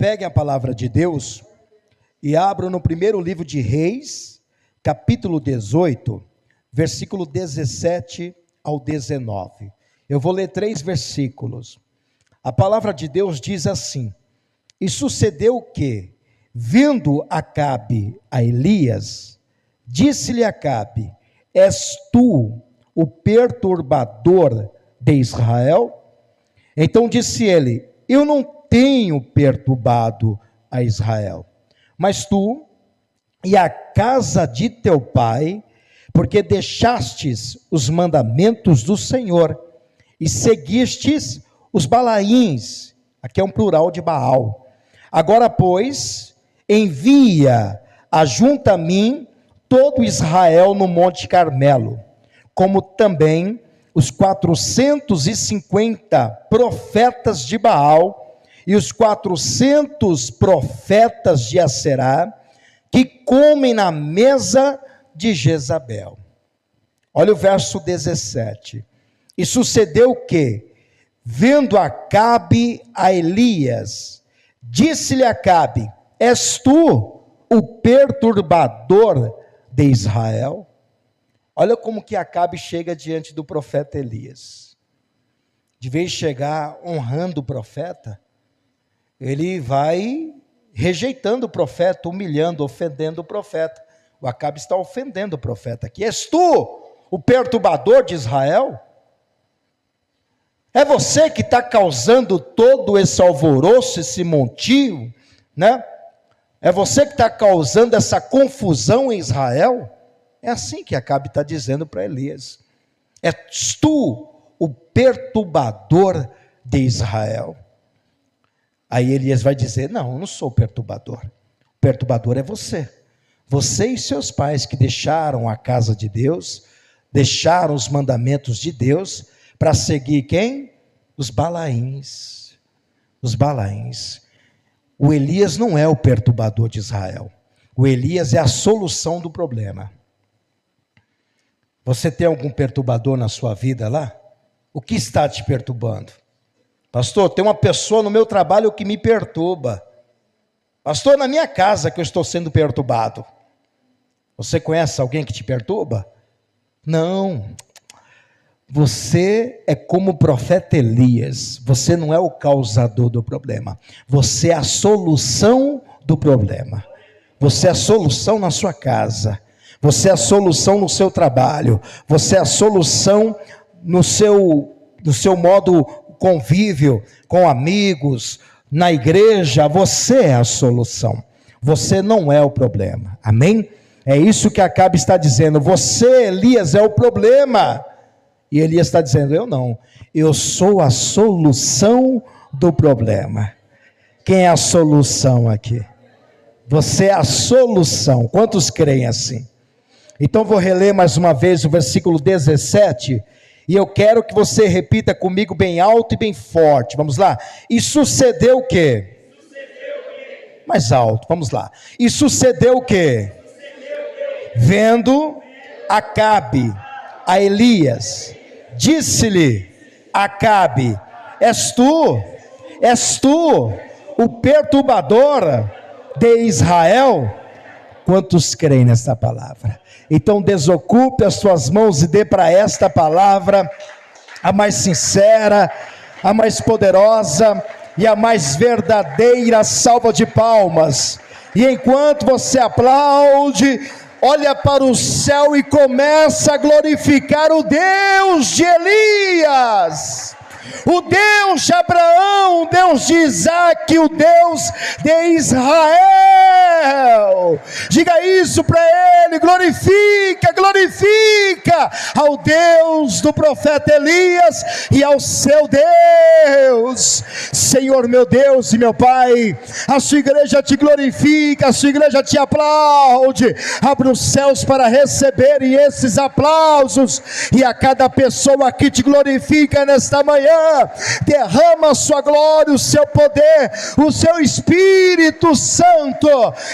Peguem a palavra de Deus e abram no primeiro livro de Reis, capítulo 18, versículo 17 ao 19. Eu vou ler 3 versículos. A palavra de Deus diz assim: E sucedeu que, vindo Acabe a Elias, disse-lhe Acabe: És tu o perturbador de Israel? Então disse ele: Eu não tenho perturbado a Israel, mas tu e a casa de teu pai, porque deixastes os mandamentos do Senhor e seguistes os Balaíns. Aqui é um plural de Baal. Agora, pois, envia ajunta a mim todo Israel no Monte Carmelo, como também os 450 profetas de Baal e os 400 profetas de Aserá, que comem na mesa de Jezabel. Olha o verso 17. E sucedeu que, vendo Acabe a Elias, disse-lhe Acabe: És tu o perturbador de Israel? Olha como que Acabe chega diante do profeta Elias. De vez de chegar honrando o profeta, ele vai rejeitando o profeta, humilhando, ofendendo o profeta. O Acabe está ofendendo o profeta aqui. És tu o perturbador de Israel? É você que está causando todo esse alvoroço, esse montio, né? É você que está causando essa confusão em Israel? É assim que Acabe está dizendo para Elias: És tu o perturbador de Israel? Aí Elias vai dizer: não, eu não sou o perturbador. O perturbador é você. Você e seus pais que deixaram a casa de Deus, deixaram os mandamentos de Deus, para seguir quem? Os Balaíns. Os Balaíns. O Elias não é o perturbador de Israel. O Elias é a solução do problema. Você tem algum perturbador na sua vida lá? O que está te perturbando? Pastor, tem uma pessoa no meu trabalho que me perturba. Pastor, na minha casa que eu estou sendo perturbado. Você conhece alguém que te perturba? Não. Você é como o profeta Elias. Você não é o causador do problema. Você é a solução do problema. Você é a solução na sua casa. Você é a solução no seu trabalho. Você é a solução no seu modo convívio, com amigos, na igreja. Você é a solução. Você não é o problema. Amém? É isso que Acabe está dizendo. Você, Elias, é o problema. E Elias está dizendo: eu não. Eu sou a solução do problema. Quem é a solução aqui? Você é a solução. Quantos creem assim? Então vou reler mais uma vez o versículo 17, e eu quero que você repita comigo bem alto e bem forte. Vamos lá? E sucedeu o quê? Mais alto, vamos lá. E sucedeu o quê? Vendo Acabe a Elias, disse-lhe Acabe: És tu o perturbador de Israel? Quantos creem nesta palavra? Então desocupe as suas mãos e dê para esta palavra a mais sincera, a mais poderosa e a mais verdadeira salva de palmas. E enquanto você aplaude, olha para o céu e começa a glorificar o Deus de Elias, o Deus de Abraão, o Deus de Isaac, o Deus de Israel. Diga isso para ele: glorifica ao Deus do profeta Elias e ao seu Deus. Senhor meu Deus e meu Pai, a sua igreja te glorifica, a sua igreja te aplaude. Abre os céus para receberem esses aplausos, e a cada pessoa que te glorifica nesta manhã, derrama a sua glória, o seu poder, o seu Espírito Santo,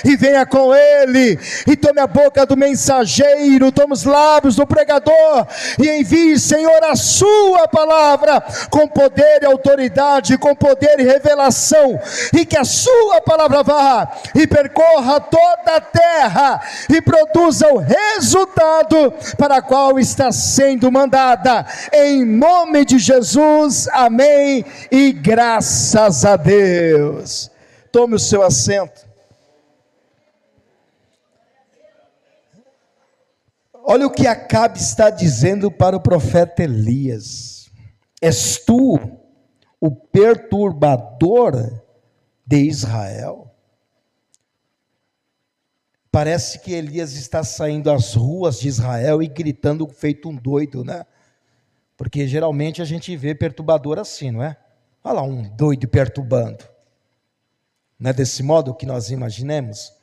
e venha com ele, e tome a boca do mensageiro, tome os lábios do pregador, e envie, Senhor, a sua palavra, com poder e autoridade, com poder e revelação, e que a sua palavra vá, e percorra toda a terra, e produza o resultado, para a qual está sendo mandada, em nome de Jesus, amém, e graças a Deus. Tome o seu assento. Olha o que Acabe está dizendo para o profeta Elias: és tu o perturbador de Israel? Parece que Elias está saindo às ruas de Israel e gritando feito um doido, né? Porque geralmente a gente vê perturbador assim, não é? Olha lá, um doido perturbando. Não é desse modo que nós imaginemos?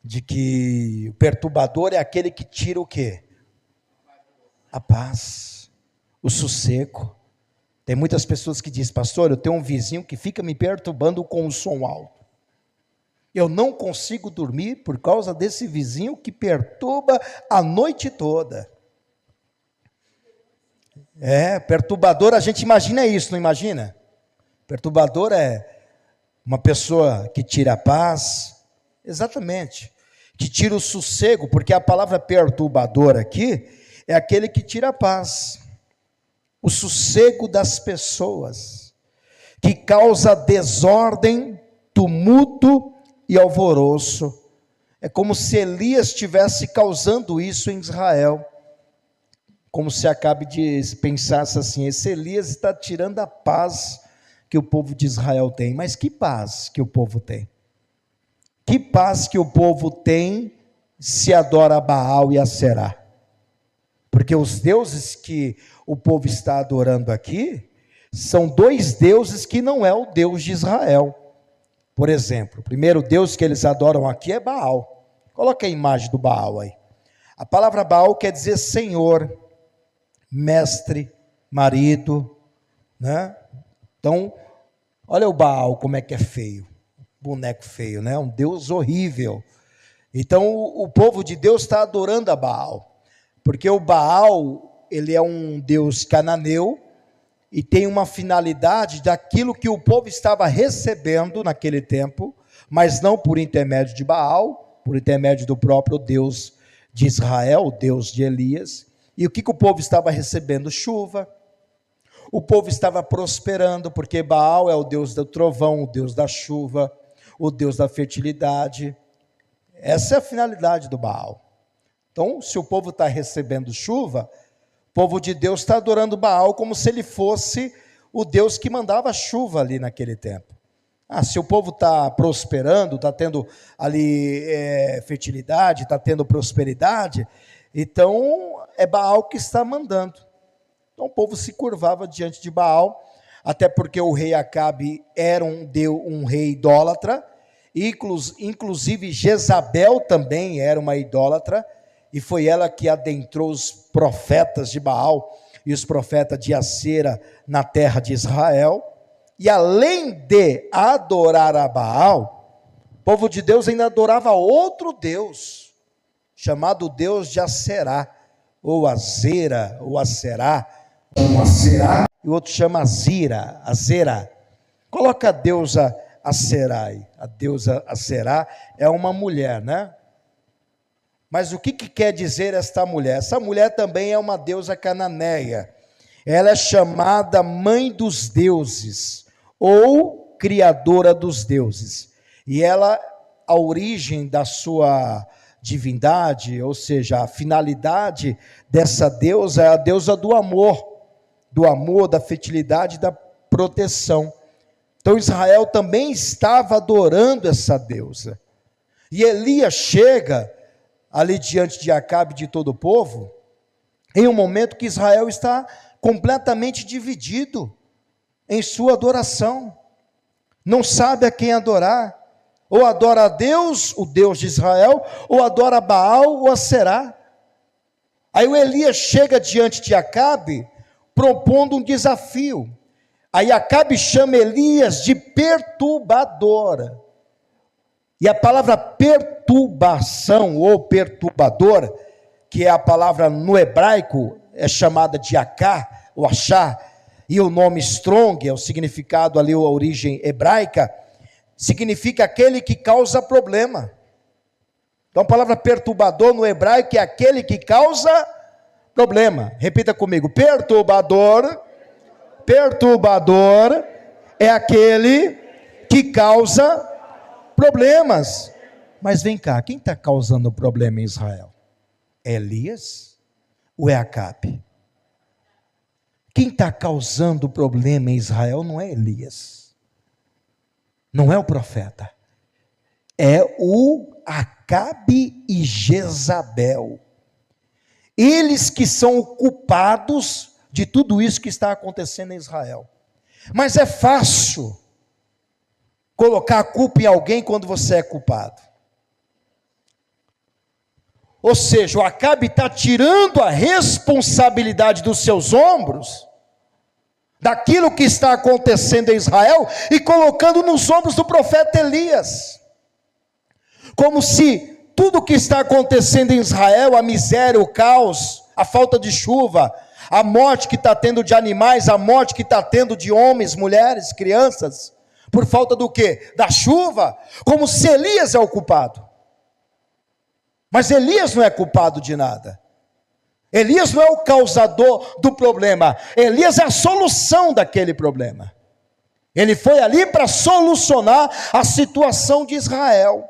De que o perturbador é aquele que tira o quê? A paz, o sossego. Tem muitas pessoas que dizem: pastor, eu tenho um vizinho que fica me perturbando com o som alto. Eu não consigo dormir por causa desse vizinho que perturba a noite toda. Perturbador, a gente imagina isso, não imagina? Perturbador é uma pessoa que tira a paz, exatamente, que tira o sossego, porque a palavra perturbador aqui é aquele que tira a paz, o sossego das pessoas, que causa desordem, tumulto e alvoroço. É como se Elias estivesse causando isso em Israel, como se Acabe pensasse assim: esse Elias está tirando a paz que o povo de Israel tem. Mas que paz que o povo tem? Que paz que o povo tem se adora a Baal e a Será? Porque os deuses que o povo está adorando aqui são dois deuses que não é o Deus de Israel. Por exemplo, o primeiro Deus que eles adoram aqui é Baal. Coloca a imagem do Baal aí. A palavra Baal quer dizer Senhor, mestre, marido, né? Então, olha o Baal como é que é feio, boneco feio, né? Um Deus horrível. Então o povo de Deus está adorando a Baal, porque o Baal, ele é um Deus cananeu, e tem uma finalidade daquilo que o povo estava recebendo naquele tempo, mas não por intermédio de Baal, por intermédio do próprio Deus de Israel, o Deus de Elias. E o que o povo estava recebendo? Chuva. O povo estava prosperando, porque Baal é o Deus do trovão, o Deus da chuva, o Deus da fertilidade. Essa é a finalidade do Baal. Então, se o povo está recebendo chuva, o povo de Deus está adorando Baal como se ele fosse o Deus que mandava chuva ali naquele tempo. Se o povo está prosperando, está tendo ali fertilidade, está tendo prosperidade, então é Baal que está mandando. Então o povo se curvava diante de Baal, até porque o rei Acabe era um rei idólatra, inclusive Jezabel também era uma idólatra, e foi ela que adentrou os profetas de Baal e os profetas de Acera na terra de Israel. E além de adorar a Baal, o povo de Deus ainda adorava outro Deus, chamado Deus de Aserá, ou Azera, ou Aserá, e o outro chama Azera. Coloca a deusa Aserá aí. A deusa Aserá é uma mulher, né? Mas o que quer dizer esta mulher? Essa mulher também é uma deusa cananeia. Ela é chamada mãe dos deuses, ou criadora dos deuses. E ela, a origem da sua divindade, ou seja, a finalidade dessa deusa é a deusa do amor, da fertilidade e da proteção. Então Israel também estava adorando essa deusa. E Elias chega ali diante de Acabe e de todo o povo, em um momento que Israel está completamente dividido em sua adoração, não sabe a quem adorar, ou adora a Deus, o Deus de Israel, ou adora a Baal ou a Será. Aí o Elias chega diante de Acabe, propondo um desafio. Aí Acabe chama Elias de perturbador. E a palavra perturbação ou perturbador, que é a palavra no hebraico, é chamada de aká, ou achá, e o nome strong, é o significado ali, a origem hebraica, significa aquele que causa problema. Então a palavra perturbador no hebraico é aquele que causa problema. Repita comigo, perturbador é aquele que causa problemas. Mas vem cá, quem está causando problema em Israel? É Elias ou é Acabe? Quem está causando problema em Israel não é Elias, não é o profeta, é o Acabe e Jezabel. Eles que são culpados de tudo isso que está acontecendo em Israel. Mas é fácil colocar a culpa em alguém quando você é culpado. Ou seja, o Acabe está tirando a responsabilidade dos seus ombros, daquilo que está acontecendo em Israel, e colocando nos ombros do profeta Elias. Como se tudo que está acontecendo em Israel, a miséria, o caos, a falta de chuva, a morte que está tendo de animais, a morte que está tendo de homens, mulheres, crianças, por falta do quê? Da chuva, como se Elias é o culpado. Mas Elias não é culpado de nada. Elias não é o causador do problema. Elias é a solução daquele problema. Ele foi ali para solucionar a situação de Israel.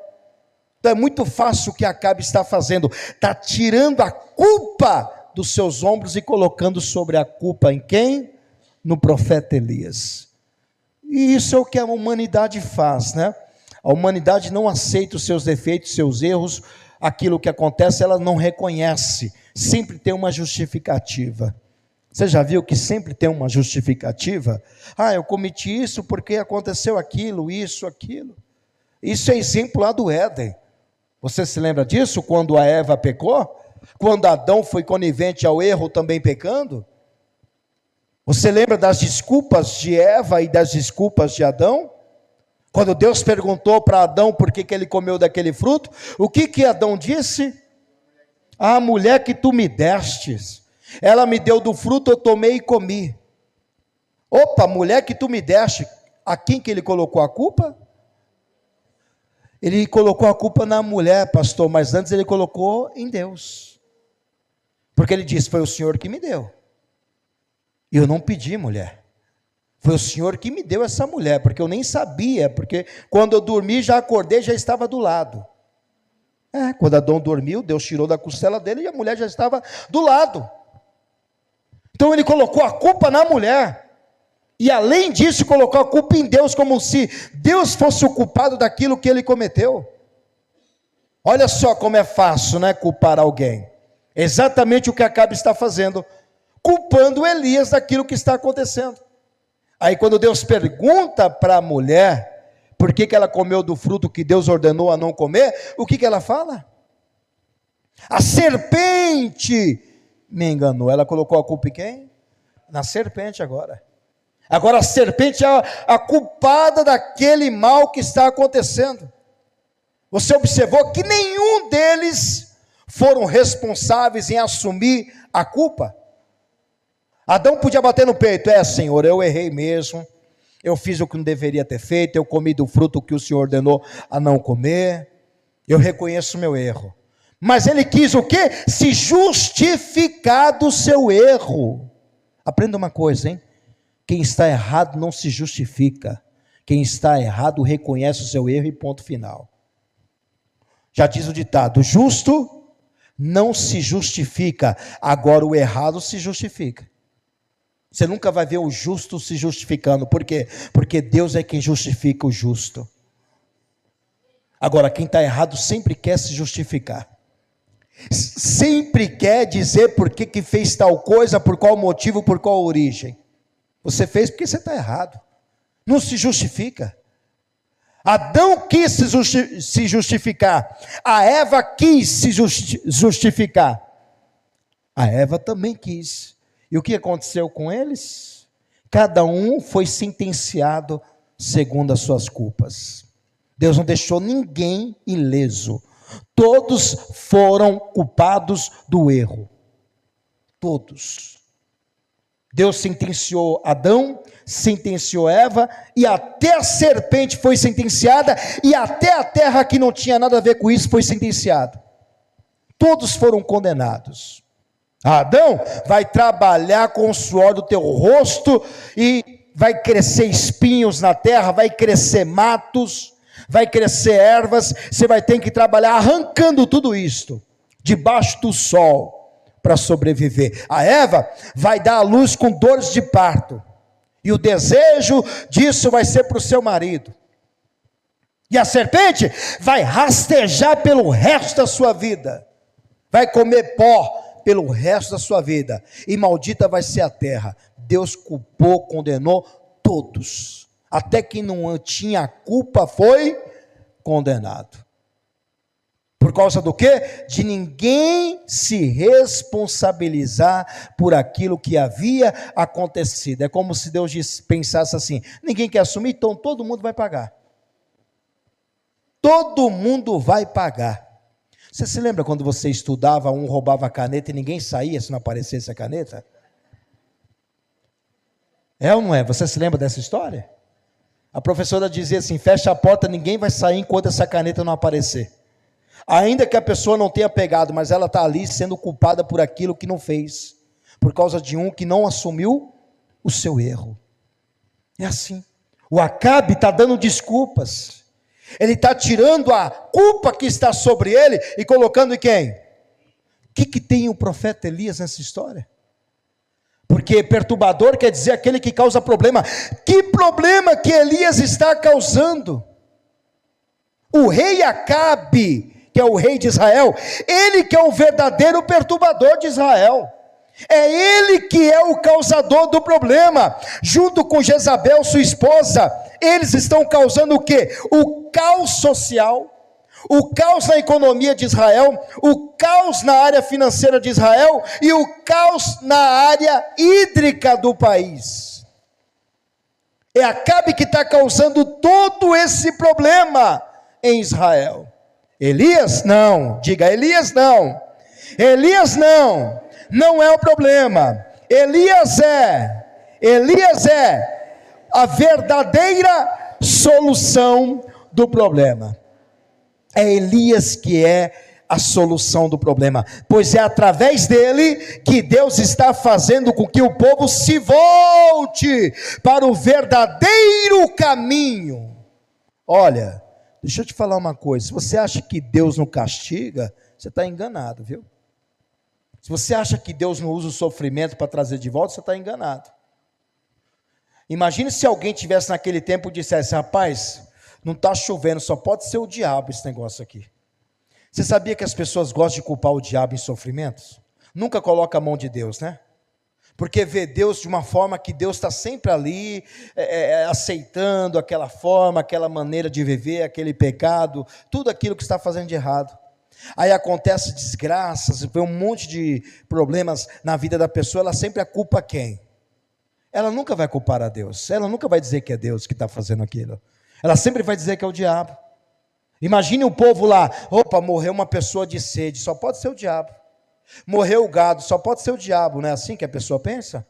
Então é muito fácil o que Acabe está fazendo. Está tirando a culpa dos seus ombros e colocando sobre a culpa em quem? No profeta Elias. E isso é o que a humanidade faz, né? A humanidade não aceita os seus defeitos, seus erros. Aquilo que acontece, ela não reconhece, sempre tem uma justificativa. Você já viu que sempre tem uma justificativa? Eu cometi isso porque aconteceu aquilo, isso, aquilo. Isso é exemplo lá do Éden. Você se lembra disso, quando a Eva pecou? Quando Adão foi conivente ao erro, também pecando? Você lembra das desculpas de Eva e das desculpas de Adão? Quando Deus perguntou para Adão por que ele comeu daquele fruto, o que Adão disse? A mulher que tu me destes, ela me deu do fruto, eu tomei e comi. Opa, mulher que tu me deste, a quem que ele colocou a culpa? Ele colocou a culpa na mulher, pastor, mas antes ele colocou em Deus. Porque ele disse, foi o Senhor que me deu. E eu não pedi, mulher. Foi o Senhor que me deu essa mulher, porque eu nem sabia, porque quando eu dormi, já acordei, já estava do lado. Quando Adão dormiu, Deus tirou da costela dele e a mulher já estava do lado. Então ele colocou a culpa na mulher, e além disso colocou a culpa em Deus, como se Deus fosse o culpado daquilo que ele cometeu. Olha só como é fácil, né, culpar alguém. Exatamente o que Acabe está fazendo, culpando Elias daquilo que está acontecendo. Aí quando Deus pergunta para a mulher, por que ela comeu do fruto que Deus ordenou a não comer, o que ela fala? A serpente me enganou. Ela colocou a culpa em quem? Na serpente agora. Agora a serpente é a culpada daquele mal que está acontecendo. Você observou que nenhum deles foram responsáveis em assumir a culpa? Adão podia bater no peito, Senhor, eu errei mesmo, eu fiz o que não deveria ter feito, eu comi do fruto que o Senhor ordenou a não comer, eu reconheço o meu erro. Mas ele quis o quê? Se justificar do seu erro. Aprenda uma coisa, hein? Quem está errado não se justifica, quem está errado reconhece o seu erro e ponto final. Já diz o ditado, o justo não se justifica, agora o errado se justifica. Você nunca vai ver o justo se justificando. Por quê? Porque Deus é quem justifica o justo. Agora, quem está errado sempre quer se justificar. Sempre quer dizer por que fez tal coisa, por qual motivo, por qual origem. Você fez porque você está errado. Não se justifica. Adão quis se justificar. A Eva quis se justificar. A Eva também quis. E o que aconteceu com eles? Cada um foi sentenciado segundo as suas culpas. Deus não deixou ninguém ileso. Todos foram culpados do erro. Todos. Deus sentenciou Adão, sentenciou Eva, e até a serpente foi sentenciada, e até a terra, que não tinha nada a ver com isso, foi sentenciada. Todos foram condenados. Adão vai trabalhar com o suor do teu rosto, e vai crescer espinhos na terra, vai crescer matos, vai crescer ervas, você vai ter que trabalhar arrancando tudo isto, debaixo do sol, para sobreviver. A Eva vai dar à luz com dores de parto, e o desejo disso vai ser para o seu marido. E a serpente vai rastejar pelo resto da sua vida, vai comer pó pelo resto da sua vida, e maldita vai ser a terra. Deus culpou, condenou todos, até quem não tinha culpa foi condenado. Por causa do quê? De ninguém se responsabilizar por aquilo que havia acontecido. É como se Deus pensasse assim: ninguém quer assumir, então todo mundo vai pagar. Todo mundo vai pagar. Você se lembra quando você estudava, um roubava a caneta e ninguém saía se não aparecesse a caneta? É ou não é? Você se lembra dessa história? A professora dizia assim: fecha a porta, ninguém vai sair enquanto essa caneta não aparecer. Ainda que a pessoa não tenha pegado, mas ela está ali sendo culpada por aquilo que não fez, por causa de um que não assumiu o seu erro. É assim. O Acabe está dando desculpas, ele está tirando a culpa que está sobre ele e colocando em quem? O que tem o profeta Elias nessa história? Porque perturbador quer dizer aquele que causa problema. Que problema que Elias está causando? O rei Acabe, que é o rei de Israel, ele que é o verdadeiro perturbador de Israel, é ele que é o causador do problema, junto com Jezabel, sua esposa. Eles estão causando o quê? O caos social, o caos na economia de Israel, o caos na área financeira de Israel, e o caos na área hídrica do país. É Acabe que está causando todo esse problema em Israel. Elias não, diga Elias não, Elias não é o problema. Elias é a verdadeira solução do problema. É Elias que é a solução do problema, pois é através dele que Deus está fazendo com que o povo se volte para o verdadeiro caminho. Olha, deixa eu te falar uma coisa: se você acha que Deus não castiga, você está enganado, viu? Se você acha que Deus não usa o sofrimento para trazer de volta, você está enganado. Imagine se alguém tivesse naquele tempo e dissesse: rapaz, não está chovendo, só pode ser o diabo esse negócio aqui. Você sabia que as pessoas gostam de culpar o diabo em sofrimentos? Nunca coloca a mão de Deus, né? Porque vê Deus de uma forma que Deus está sempre ali, aceitando aquela forma, aquela maneira de viver, aquele pecado, tudo aquilo que está fazendo de errado. Aí acontece desgraças, vê um monte de problemas na vida da pessoa, ela sempre culpa quem? Ela nunca vai culpar a Deus, ela nunca vai dizer que é Deus que está fazendo aquilo, ela sempre vai dizer que é o diabo. Imagine o povo lá: opa, morreu uma pessoa de sede, só pode ser o diabo. Morreu o gado, só pode ser o diabo, não é assim que a pessoa pensa?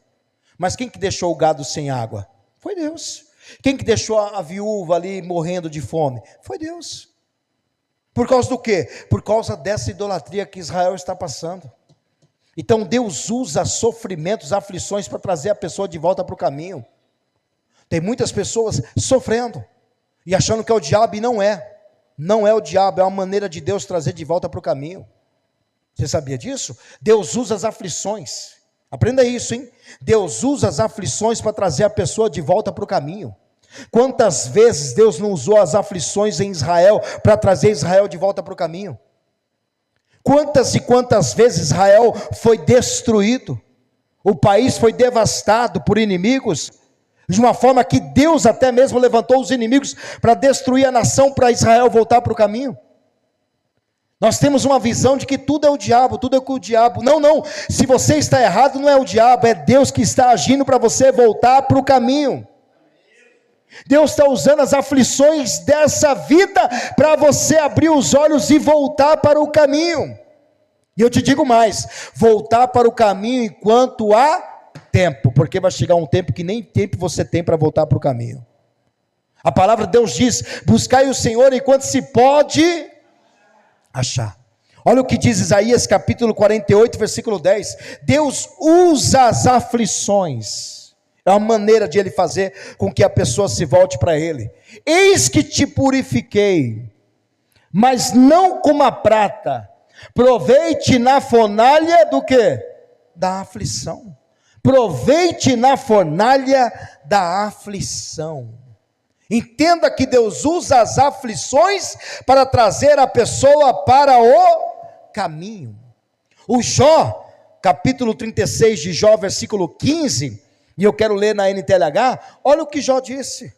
Mas quem que deixou o gado sem água? Foi Deus. Quem que deixou a viúva ali morrendo de fome? Foi Deus. Por causa do quê? Por causa dessa idolatria que Israel está passando. Então Deus usa sofrimentos, aflições para trazer a pessoa de volta para o caminho. Tem muitas pessoas sofrendo e achando que é o diabo, e não é. Não é o diabo, é uma maneira de Deus trazer de volta para o caminho. Você sabia disso? Deus usa as aflições. Aprenda isso, hein? Deus usa as aflições para trazer a pessoa de volta para o caminho. Quantas vezes Deus não usou as aflições em Israel para trazer Israel de volta para o caminho? Quantas e quantas vezes Israel foi destruído, o país foi devastado por inimigos, de uma forma que Deus até mesmo levantou os inimigos para destruir a nação, para Israel voltar para o caminho. Nós temos uma visão de que tudo é o diabo, tudo é com o diabo. Não, se você está errado, não é o diabo, é Deus que está agindo para você voltar para o caminho. Deus está usando as aflições dessa vida para você abrir os olhos e voltar para o caminho. E eu te digo mais, voltar para o caminho enquanto há tempo, porque vai chegar um tempo que nem tempo você tem para voltar para o caminho. A palavra de Deus diz: buscai o Senhor enquanto se pode achar. Olha o que diz Isaías capítulo 48, versículo 10. Deus usa as aflições, é uma maneira de Ele fazer com que a pessoa se volte para Ele. Eis que te purifiquei, mas não como a prata, provei-te na fornalha do quê? Da aflição. Provei-te na fornalha da aflição. Entenda que Deus usa as aflições para trazer a pessoa para o caminho. O Jó, capítulo 36 de Jó, versículo 15, e eu quero ler na NTLH, olha o que Jó disse,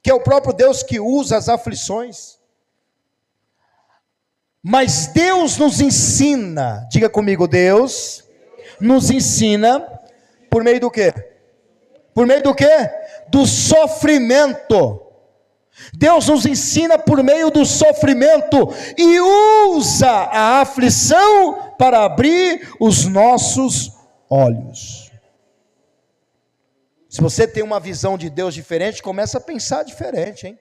que é o próprio Deus que usa as aflições. Mas Deus nos ensina, diga comigo, Deus nos ensina, por meio do quê? Por meio do quê? Do sofrimento. Deus nos ensina por meio do sofrimento e usa a aflição para abrir os nossos olhos. Se você tem uma visão de Deus diferente, começa a pensar diferente, hein?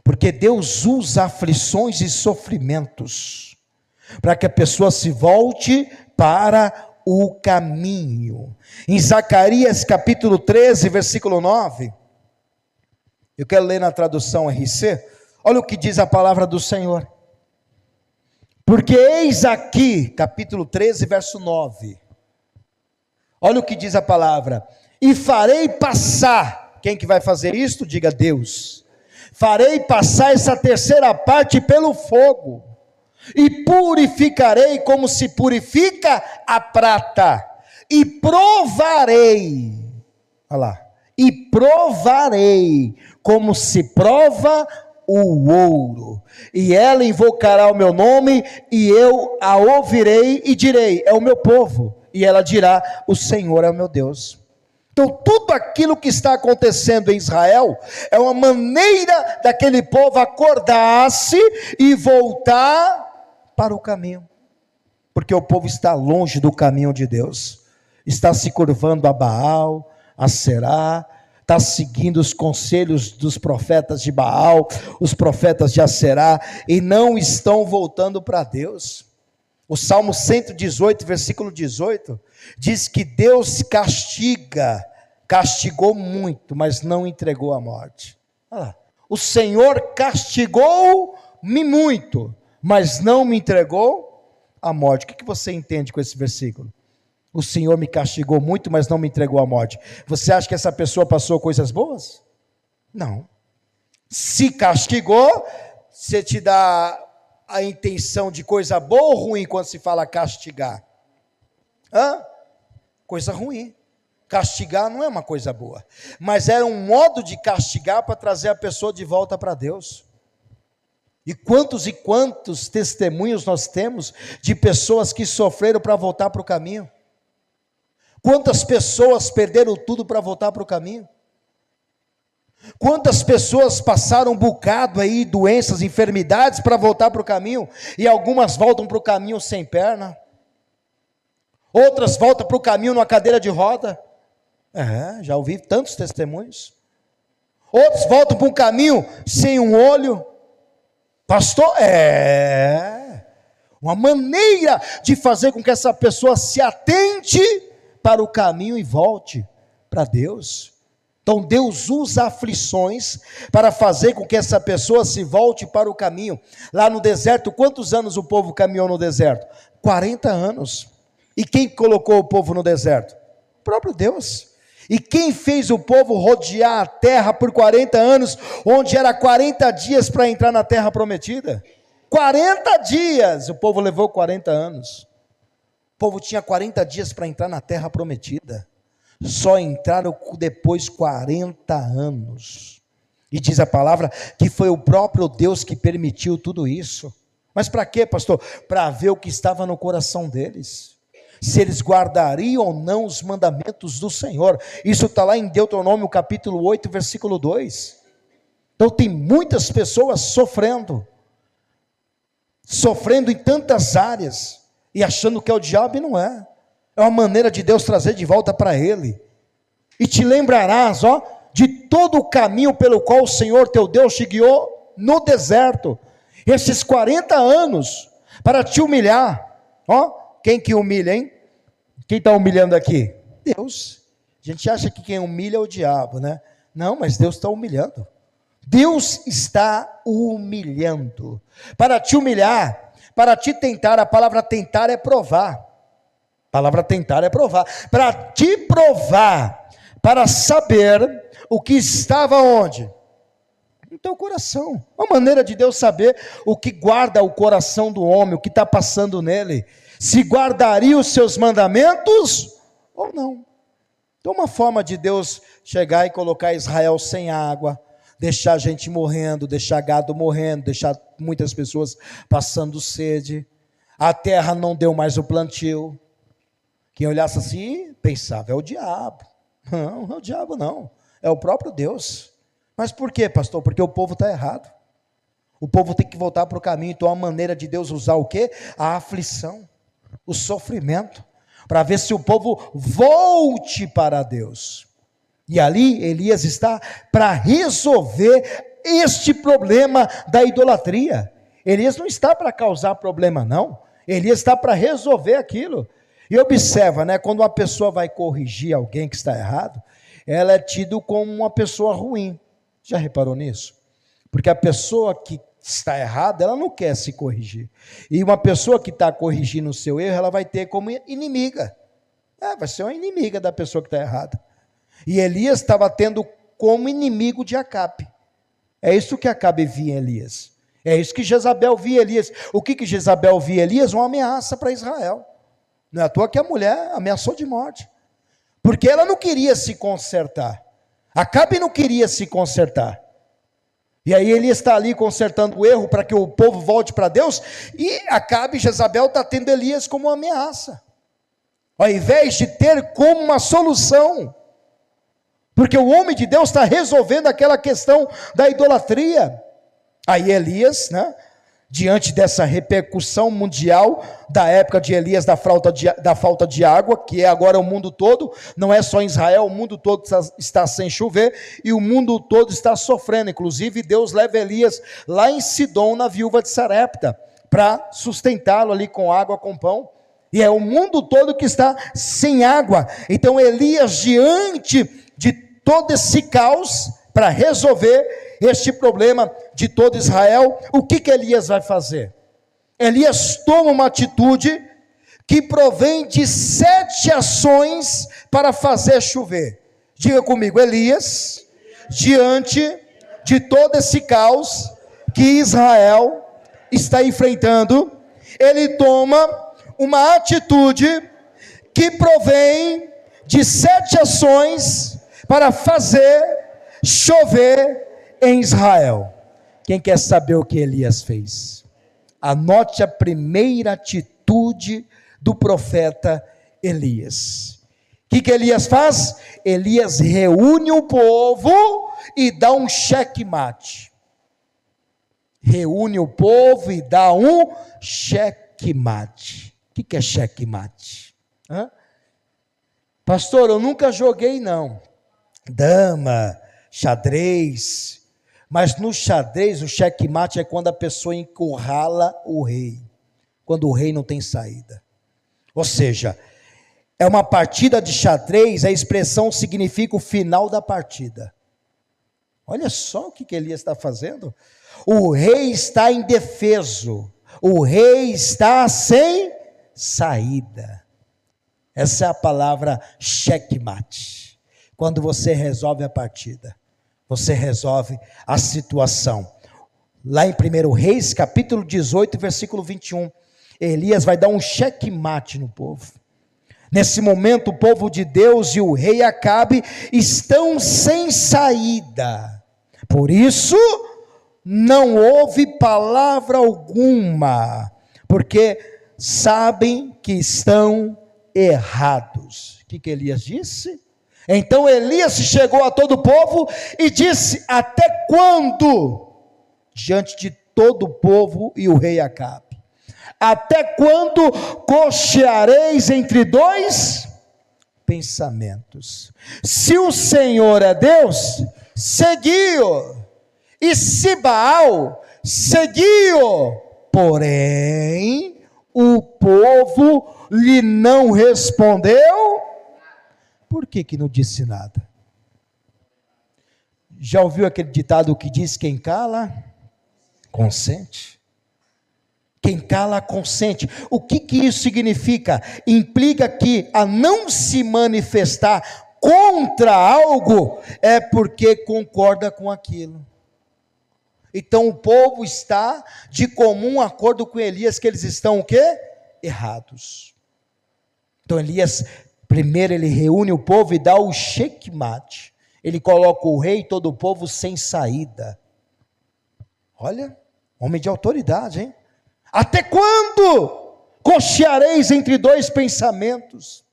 Porque Deus usa aflições e sofrimentos para que a pessoa se volte para o caminho. Em Zacarias capítulo 13, versículo 9, eu quero ler na tradução RC, olha o que diz a palavra do Senhor. Porque eis aqui, capítulo 13, verso 9, olha o que diz a palavra: e farei passar, quem que vai fazer isto? Diga Deus. Farei passar essa terceira parte pelo fogo, e purificarei como se purifica a prata, e provarei, olha lá, e provarei como se prova o ouro, e ela invocará o meu nome, e eu a ouvirei e direi: é o meu povo, e ela dirá: o Senhor é o meu Deus. Então tudo aquilo que está acontecendo em Israel, é uma maneira daquele povo acordar-se e voltar para o caminho, porque o povo está longe do caminho de Deus, está se curvando a Baal, a Será, está seguindo os conselhos dos profetas de Baal, os profetas de Aserá, e não estão voltando para Deus. O Salmo 118, versículo 18, diz que Deus castigou muito, mas não entregou a morte. Olha lá. O Senhor castigou-me muito, mas não me entregou a morte. O que você entende com esse versículo? O Senhor me castigou muito, mas não me entregou a morte. Você acha que essa pessoa passou coisas boas? Não. Se castigou, você te dá a intenção de coisa boa ou ruim quando se fala castigar? Coisa ruim. Castigar não é uma coisa boa, mas era um modo de castigar para trazer a pessoa de volta para Deus. E quantos testemunhos nós temos de pessoas que sofreram para voltar para o caminho? Quantas pessoas perderam tudo para voltar para o caminho? Quantas pessoas passaram um bocado aí, doenças, enfermidades, para voltar para o caminho, e algumas voltam para o caminho sem perna, outras voltam para o caminho numa cadeira de roda, já ouvi tantos testemunhos, outros voltam para um caminho sem um olho, pastor, uma maneira de fazer com que essa pessoa se atente para o caminho e volte para Deus. Então Deus usa aflições para fazer com que essa pessoa se volte para o caminho. Lá no deserto, quantos anos o povo caminhou no deserto? 40 anos. E quem colocou o povo no deserto? O próprio Deus. E quem fez o povo rodear a terra por 40 anos, onde era 40 dias para entrar na terra prometida? 40 dias, o povo levou 40 anos. O povo tinha 40 dias para entrar na terra prometida. Só entraram depois 40 anos. E diz a palavra que foi o próprio Deus que permitiu tudo isso. Mas para quê, pastor? Para ver o que estava no coração deles. se eles guardariam ou não os mandamentos do Senhor. Isso está lá em Deuteronômio capítulo 8, versículo 2. Então tem muitas pessoas sofrendo em tantas áreas, e achando que é o diabo, e não é. É uma maneira de Deus trazer de volta para ele. E te lembrarás, de todo o caminho pelo qual o Senhor teu Deus te guiou no deserto, esses 40 anos, para te humilhar. Quem que humilha, hein? Quem está humilhando aqui? Deus. A gente acha que quem humilha é o diabo, né? Não, mas Deus está humilhando. Deus está humilhando. Para te humilhar, para te tentar. A palavra tentar é provar. A palavra tentar é provar. Para te provar, para saber o que estava onde? No teu coração. Uma maneira de Deus saber o que guarda o coração do homem, o que está passando nele. Se guardaria os seus mandamentos ou não. Então uma forma de Deus chegar e colocar Israel sem água, deixar gente morrendo, deixar gado morrendo, deixar muitas pessoas passando sede. A terra não deu mais o plantio. Quem olhasse assim, pensava, é o diabo. Não, não é o diabo não, é o próprio Deus. Mas por quê, pastor? Porque o povo está errado. O povo tem que voltar para o caminho. Então a maneira de Deus usar o quê? A aflição, o sofrimento, para ver se o povo volte para Deus. E ali Elias está para resolver este problema da idolatria. Elias não está para causar problema não, Elias está para resolver aquilo. E observa, quando uma pessoa vai corrigir alguém que está errado, ela é tida como uma pessoa ruim. Já reparou nisso? Porque a pessoa que está errada, ela não quer se corrigir. E uma pessoa que está corrigindo o seu erro, ela vai ter como inimiga. Vai ser uma inimiga da pessoa que está errada. E Elias estava tendo como inimigo de Acabe. É isso que Acabe via em Elias. É isso que Jezabel via em Elias. O que Jezabel via em Elias? Uma ameaça para Israel. Não é à toa que a mulher ameaçou de morte. Porque ela não queria se consertar. Acabe não queria se consertar. E aí ele está ali consertando o erro para que o povo volte para Deus. E Acabe, Jezabel, está tendo Elias como uma ameaça. Ao invés de ter como uma solução. Porque o homem de Deus está resolvendo aquela questão da idolatria. Aí Elias, diante dessa repercussão mundial, da época de Elias, da falta de água, que é agora o mundo todo, não é só em Israel, o mundo todo está sem chover, e o mundo todo está sofrendo. Inclusive Deus leva Elias lá em Sidom, na viúva de Sarepta, para sustentá-lo ali com água, com pão. E é o mundo todo que está sem água. Então Elias, diante de todo esse caos, para resolver este problema de todo Israel, o que Elias vai fazer? Elias toma uma atitude que provém de 7 ações para fazer chover. Diga comigo, Elias, diante de todo esse caos que Israel está enfrentando, ele toma uma atitude que provém de 7 ações para fazer chover em Israel. Quem quer saber o que Elias fez? Anote a primeira atitude do profeta Elias. O que Elias faz? Elias reúne o povo e dá um checkmate. Reúne o povo e dá um checkmate. O que é checkmate? Pastor, eu nunca joguei não. Dama, xadrez. Mas no xadrez, o checkmate é quando a pessoa encurrala o rei. Quando o rei não tem saída. Ou seja, é uma partida de xadrez, a expressão significa o final da partida. Olha só o que Elias está fazendo. O rei está indefeso. O rei está sem saída. Essa é a palavra checkmate. Quando você resolve a partida. Você resolve a situação. Lá em 1 Reis, capítulo 18, versículo 21, Elias vai dar um checkmate no povo. Nesse momento, o povo de Deus e o rei Acabe estão sem saída. Por isso, não houve palavra alguma, porque sabem que estão errados. O que Elias disse? Então Elias chegou a todo o povo e disse: até quando? Diante de todo o povo e o rei Acabe: até quando cocheareis entre dois pensamentos? Se o Senhor é Deus, segui-o, e se Baal, segui-o. Porém, o povo lhe não respondeu. Por que não disse nada? Já ouviu aquele ditado que diz: quem cala, consente? Quem cala, consente. O que isso significa? Implica que a não se manifestar contra algo é porque concorda com aquilo. Então o povo está de comum acordo com Elias que eles estão o quê? Errados. Então Elias, primeiro ele reúne o povo e dá o checkmate. Ele coloca o rei e todo o povo sem saída. Olha, homem de autoridade, hein? Até quando cocheareis entre dois pensamentos?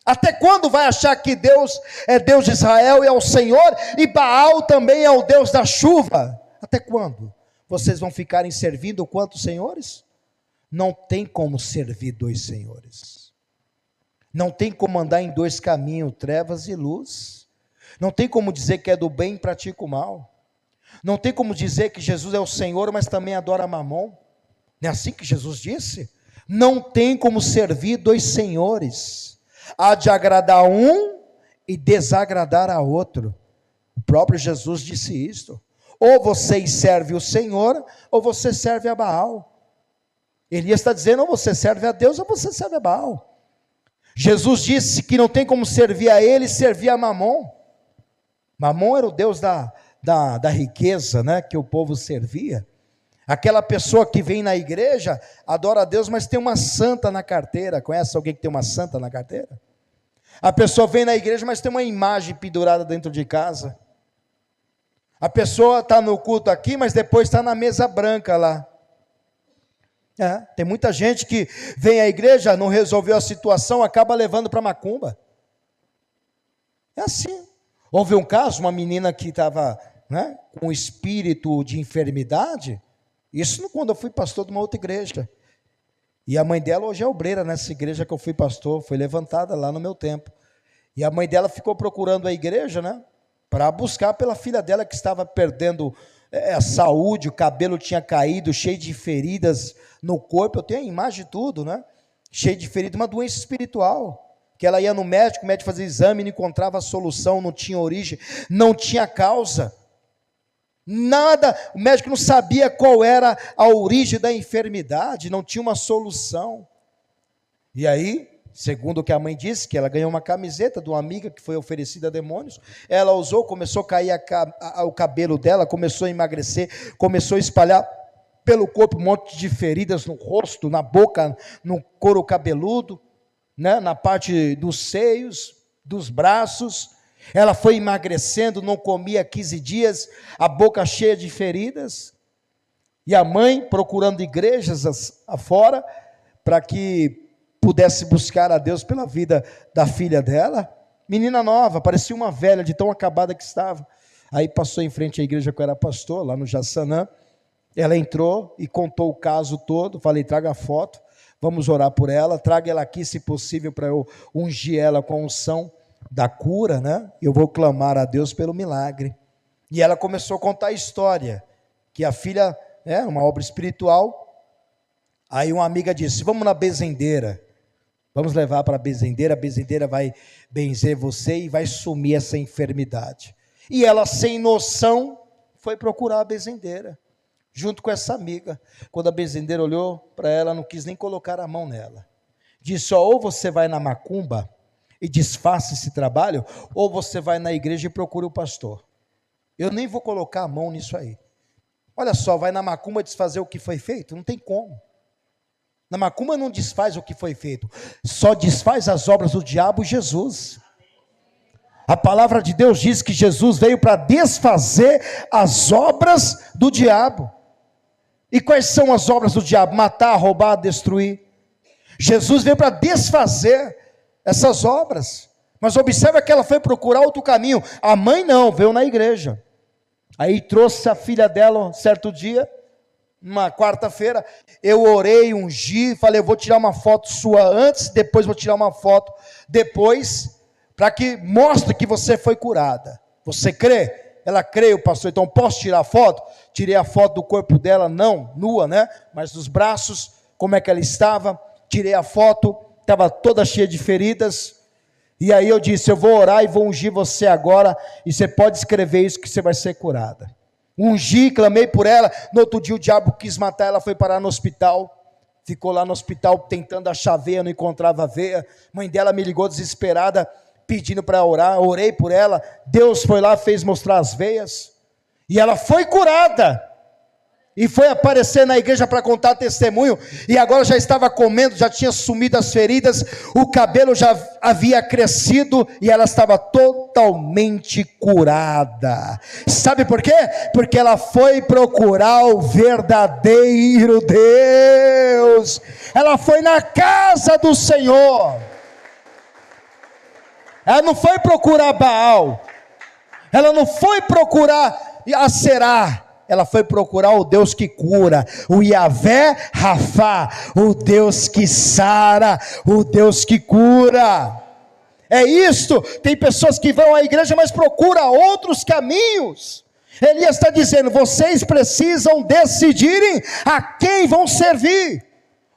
Até quando vai achar que Deus é Deus de Israel e é o Senhor, e Baal também é o Deus da chuva? Até quando? Vocês vão ficarem servindo quantos senhores? Não tem como servir dois senhores. Não tem como andar em dois caminhos, trevas e luz. Não tem como dizer que é do bem e pratica o mal. Não tem como dizer que Jesus é o Senhor, mas também adora Mamon. Não é assim que Jesus disse? Não tem como servir dois senhores. Há de agradar um e desagradar a outro. O próprio Jesus disse isto. Ou vocês servem o Senhor, ou você serve a Baal. Elias está dizendo: ou você serve a Deus, ou você serve a Baal. Jesus disse que não tem como servir a ele e servir a Mamon. Mamon era o Deus da riqueza, né, que o povo servia. Aquela pessoa que vem na igreja, adora a Deus, mas tem uma santa na carteira. Conhece alguém que tem uma santa na carteira? A pessoa vem na igreja, mas tem uma imagem pendurada dentro de casa. A pessoa está no culto aqui, mas depois está na mesa branca lá. Tem muita gente que vem à igreja, não resolveu a situação, acaba levando para macumba. É assim. Houve um caso, uma menina que estava, né, com espírito de enfermidade. Isso quando eu fui pastor de uma outra igreja. E a mãe dela hoje é obreira nessa igreja que eu fui pastor, foi levantada lá no meu tempo. E a mãe dela ficou procurando a igreja, né, para buscar pela filha dela que estava perdendo a saúde, o cabelo tinha caído, cheio de feridas no corpo. Eu tenho a imagem de tudo, né? Cheio de feridas, uma doença espiritual. Que ela ia no médico, o médico fazia exame, não encontrava a solução, não tinha origem, não tinha causa. Nada, o médico não sabia qual era a origem da enfermidade, não tinha uma solução. E aí, segundo o que a mãe disse, que ela ganhou uma camiseta de uma amiga que foi oferecida a demônios, ela usou, começou a cair o cabelo dela, começou a emagrecer, começou a espalhar pelo corpo um monte de feridas no rosto, na boca, no couro cabeludo, né, na parte dos seios, dos braços. Ela foi emagrecendo, não comia 15 dias, a boca cheia de feridas. E a mãe procurando igrejas afora, para que pudesse buscar a Deus pela vida da filha dela. Menina nova, parecia uma velha, de tão acabada que estava. Aí passou em frente à igreja que eu era pastor, lá no Jaçanã. Ela entrou e contou o caso todo. Falei: traga a foto, vamos orar por ela, traga ela aqui se possível, para eu ungir ela com a unção da cura, né? Eu vou clamar a Deus pelo milagre. E ela começou a contar a história, que a filha, uma obra espiritual. Aí uma amiga disse: vamos na benzendeira, vamos levar para a benzendeira vai benzer você e vai sumir essa enfermidade. E ela, sem noção, foi procurar a benzendeira, junto com essa amiga. Quando a benzendeira olhou para ela, não quis nem colocar a mão nela. Disse: ou você vai na macumba e desfaça esse trabalho, ou você vai na igreja e procura o pastor. Eu nem vou colocar a mão nisso aí. Olha só, vai na macumba desfazer o que foi feito? Não tem como. Na macumba não desfaz o que foi feito, só desfaz as obras do diabo e Jesus. A palavra de Deus diz que Jesus veio para desfazer as obras do diabo. E quais são as obras do diabo? Matar, roubar, destruir. Jesus veio para desfazer. essas obras. Mas observa que ela foi procurar outro caminho. A mãe não, veio na igreja. Aí trouxe a filha dela certo dia, uma quarta-feira, eu orei, ungi, falei, eu vou tirar uma foto sua antes, depois vou tirar uma foto depois, para que mostre que você foi curada. Você crê? Ela crê, pastor, então posso tirar a foto? Tirei a foto do corpo dela, não nua, né? Mas dos braços, como é que ela estava, tirei a foto, estava toda cheia de feridas, e aí eu disse, eu vou orar e vou ungir você agora, e você pode escrever isso que você vai ser curada. Ungi, clamei por ela, no outro dia o diabo quis matar, ela foi parar no hospital, ficou lá no hospital tentando achar veia, não encontrava veia, mãe dela me ligou desesperada, pedindo para orar, orei por ela, Deus foi lá, fez mostrar as veias, e ela foi curada, e foi aparecer na igreja para contar testemunho, e agora já estava comendo, já tinha sumido as feridas, o cabelo já havia crescido, e ela estava totalmente curada. Sabe por quê? Porque ela foi procurar o verdadeiro Deus, ela foi na casa do Senhor, ela não foi procurar Baal, ela não foi procurar Aserá, ela foi procurar o Deus que cura, o Yahvé Rafá, o Deus que sara, o Deus que cura. É isto, tem pessoas que vão à igreja, mas procuram outros caminhos. Elias está dizendo, vocês precisam decidirem a quem vão servir,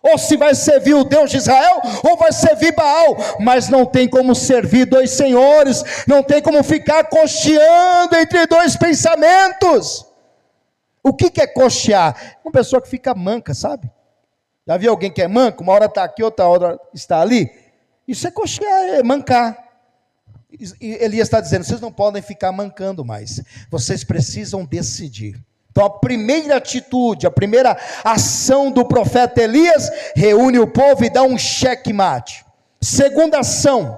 ou se vai servir o Deus de Israel, ou vai servir Baal, mas não tem como servir dois senhores, não tem como ficar cocheando entre dois pensamentos. O que é cochear? Uma pessoa que fica manca, sabe? Já viu alguém que é manco? Uma hora está aqui, outra hora está ali. Isso é cochear, é mancar. E Elias está dizendo, vocês não podem ficar mancando mais. Vocês precisam decidir. Então a primeira atitude, a primeira ação do profeta Elias, reúne o povo e dá um checkmate. Segunda ação,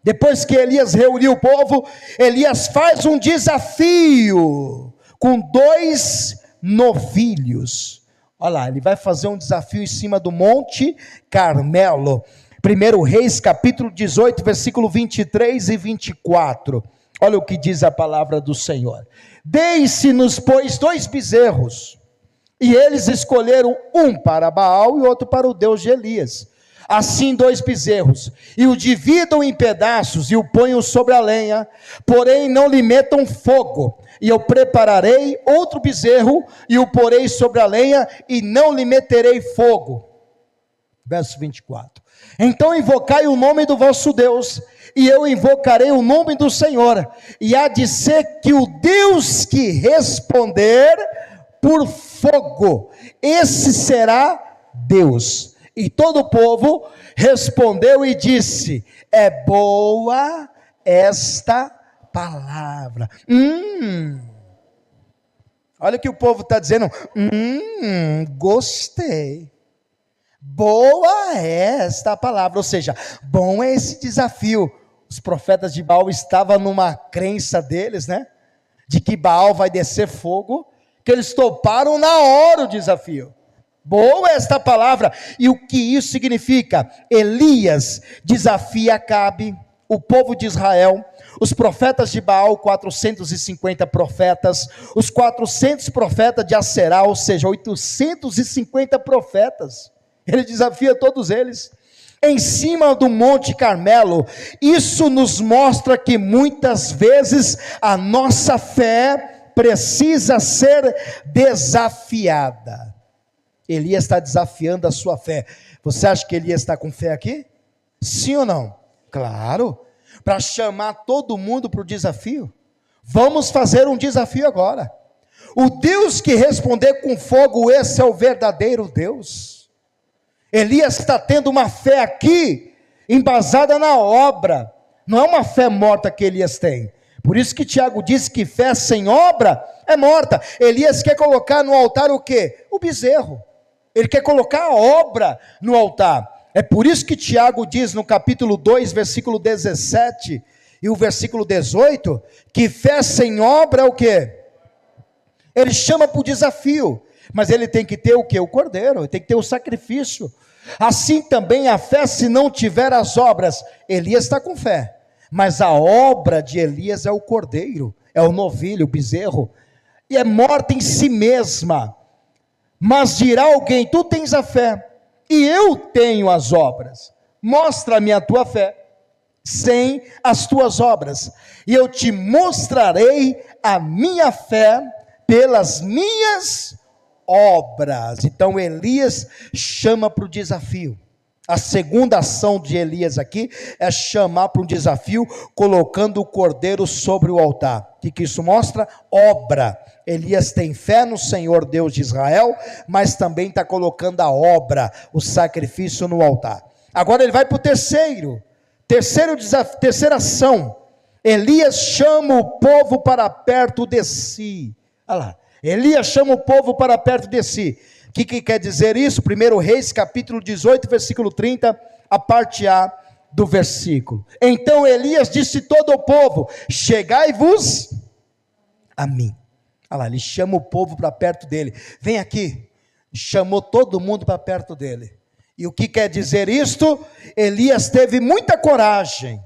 depois que Elias reuniu o povo, Elias faz um desafio com 2 novilhos. Olha lá, ele vai fazer um desafio em cima do Monte Carmelo. 1 Reis capítulo 18, versículo 23 e 24. Olha o que diz a palavra do Senhor. Deem-se-nos, pois, 2 bezerros, e eles escolheram um para Baal e outro para o Deus de Elias. Assim 2 bezerros, e o dividam em pedaços, e o ponham sobre a lenha, porém não lhe metam fogo, e eu prepararei outro bezerro, e o porei sobre a lenha, e não lhe meterei fogo. Verso 24. Então invocai o nome do vosso Deus, e eu invocarei o nome do Senhor, e há de ser que o Deus que responder por fogo, esse será Deus. E todo o povo respondeu e disse, é boa esta palavra. Olha o que o povo está dizendo, gostei. Boa é esta palavra, ou seja, bom é esse desafio. Os profetas de Baal estavam numa crença deles, né? De que Baal vai descer fogo, que eles toparam na hora o desafio. Boa é esta palavra. E o que isso significa? Elias desafia Acabe, o povo de Israel, os profetas de Baal, 450 profetas, os 400 profetas de Aserá, ou seja, 850 profetas. Ele desafia todos eles, em cima do Monte Carmelo. Isso nos mostra que muitas vezes a nossa fé precisa ser desafiada. Elias está desafiando a sua fé. Você acha que Elias está com fé aqui? Sim ou não? Claro, para chamar todo mundo para o desafio. Vamos fazer um desafio agora. O Deus que responder com fogo, esse é o verdadeiro Deus. Elias está tendo uma fé aqui, embasada na obra, não é uma fé morta que Elias tem. Por isso que Tiago diz que fé sem obra é morta. Elias quer colocar no altar o quê? O bezerro. Ele quer colocar a obra no altar. É por isso que Tiago diz no capítulo 2, versículo 17 e o versículo 18, que fé sem obra é o quê? Ele chama para o desafio. mas ele tem que ter o quê? O cordeiro, ele tem que ter o sacrifício. Assim também a fé, se não tiver as obras, Elias está com fé, mas a obra de Elias é o cordeiro, é o novilho, o bezerro, e é morta em si mesma. Mas dirá alguém: tu tens a fé, e eu tenho as obras. Mostra-me a tua fé, sem as tuas obras, e eu te mostrarei a minha fé pelas minhas obras. Então Elias chama para o desafio. A segunda ação de Elias aqui é chamar para um desafio, colocando o cordeiro sobre o altar. O que isso mostra? Obra. Elias tem fé no Senhor Deus de Israel, mas também está colocando a obra, o sacrifício no altar. Agora ele vai para o terceira ação. Elias chama o povo para perto de si. Olha lá, Elias chama o povo para perto de si. O que quer dizer isso? 1 Reis, capítulo 18, versículo 30, a parte A do versículo. Então Elias disse todo o povo: chegai-vos a mim. Olha lá, ele chama o povo para perto dele. Vem aqui. Chamou todo mundo para perto dele. E o que quer dizer isto? Elias teve muita coragem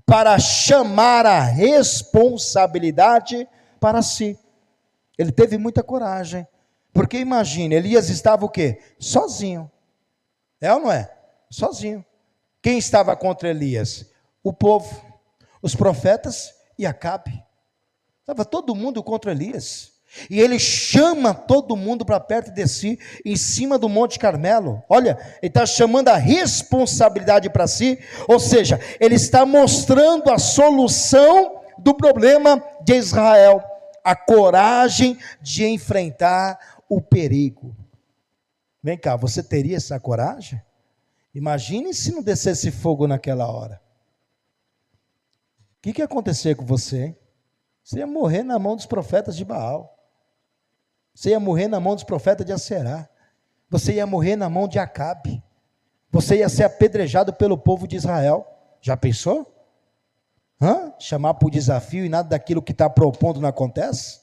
para chamar a responsabilidade para si. Ele teve muita coragem. Porque imagine, Elias estava o quê? Sozinho. É ou não é? Sozinho. Quem estava contra Elias? O povo, os profetas e Acabe. Estava todo mundo contra Elias. E ele chama todo mundo para perto de si, em cima do Monte Carmelo. Olha, ele está chamando a responsabilidade para si, ou seja, ele está mostrando a solução do problema de Israel, a coragem de enfrentar o perigo. Vem cá, você teria essa coragem? Imagine se não descesse fogo naquela hora. O que ia acontecer com você, hein? Você ia morrer na mão dos profetas de Baal. Você ia morrer na mão dos profetas de Aserá. Você ia morrer na mão de Acabe. Você ia ser apedrejado pelo povo de Israel. Já pensou? Chamar para o desafio e nada daquilo que está propondo não acontece?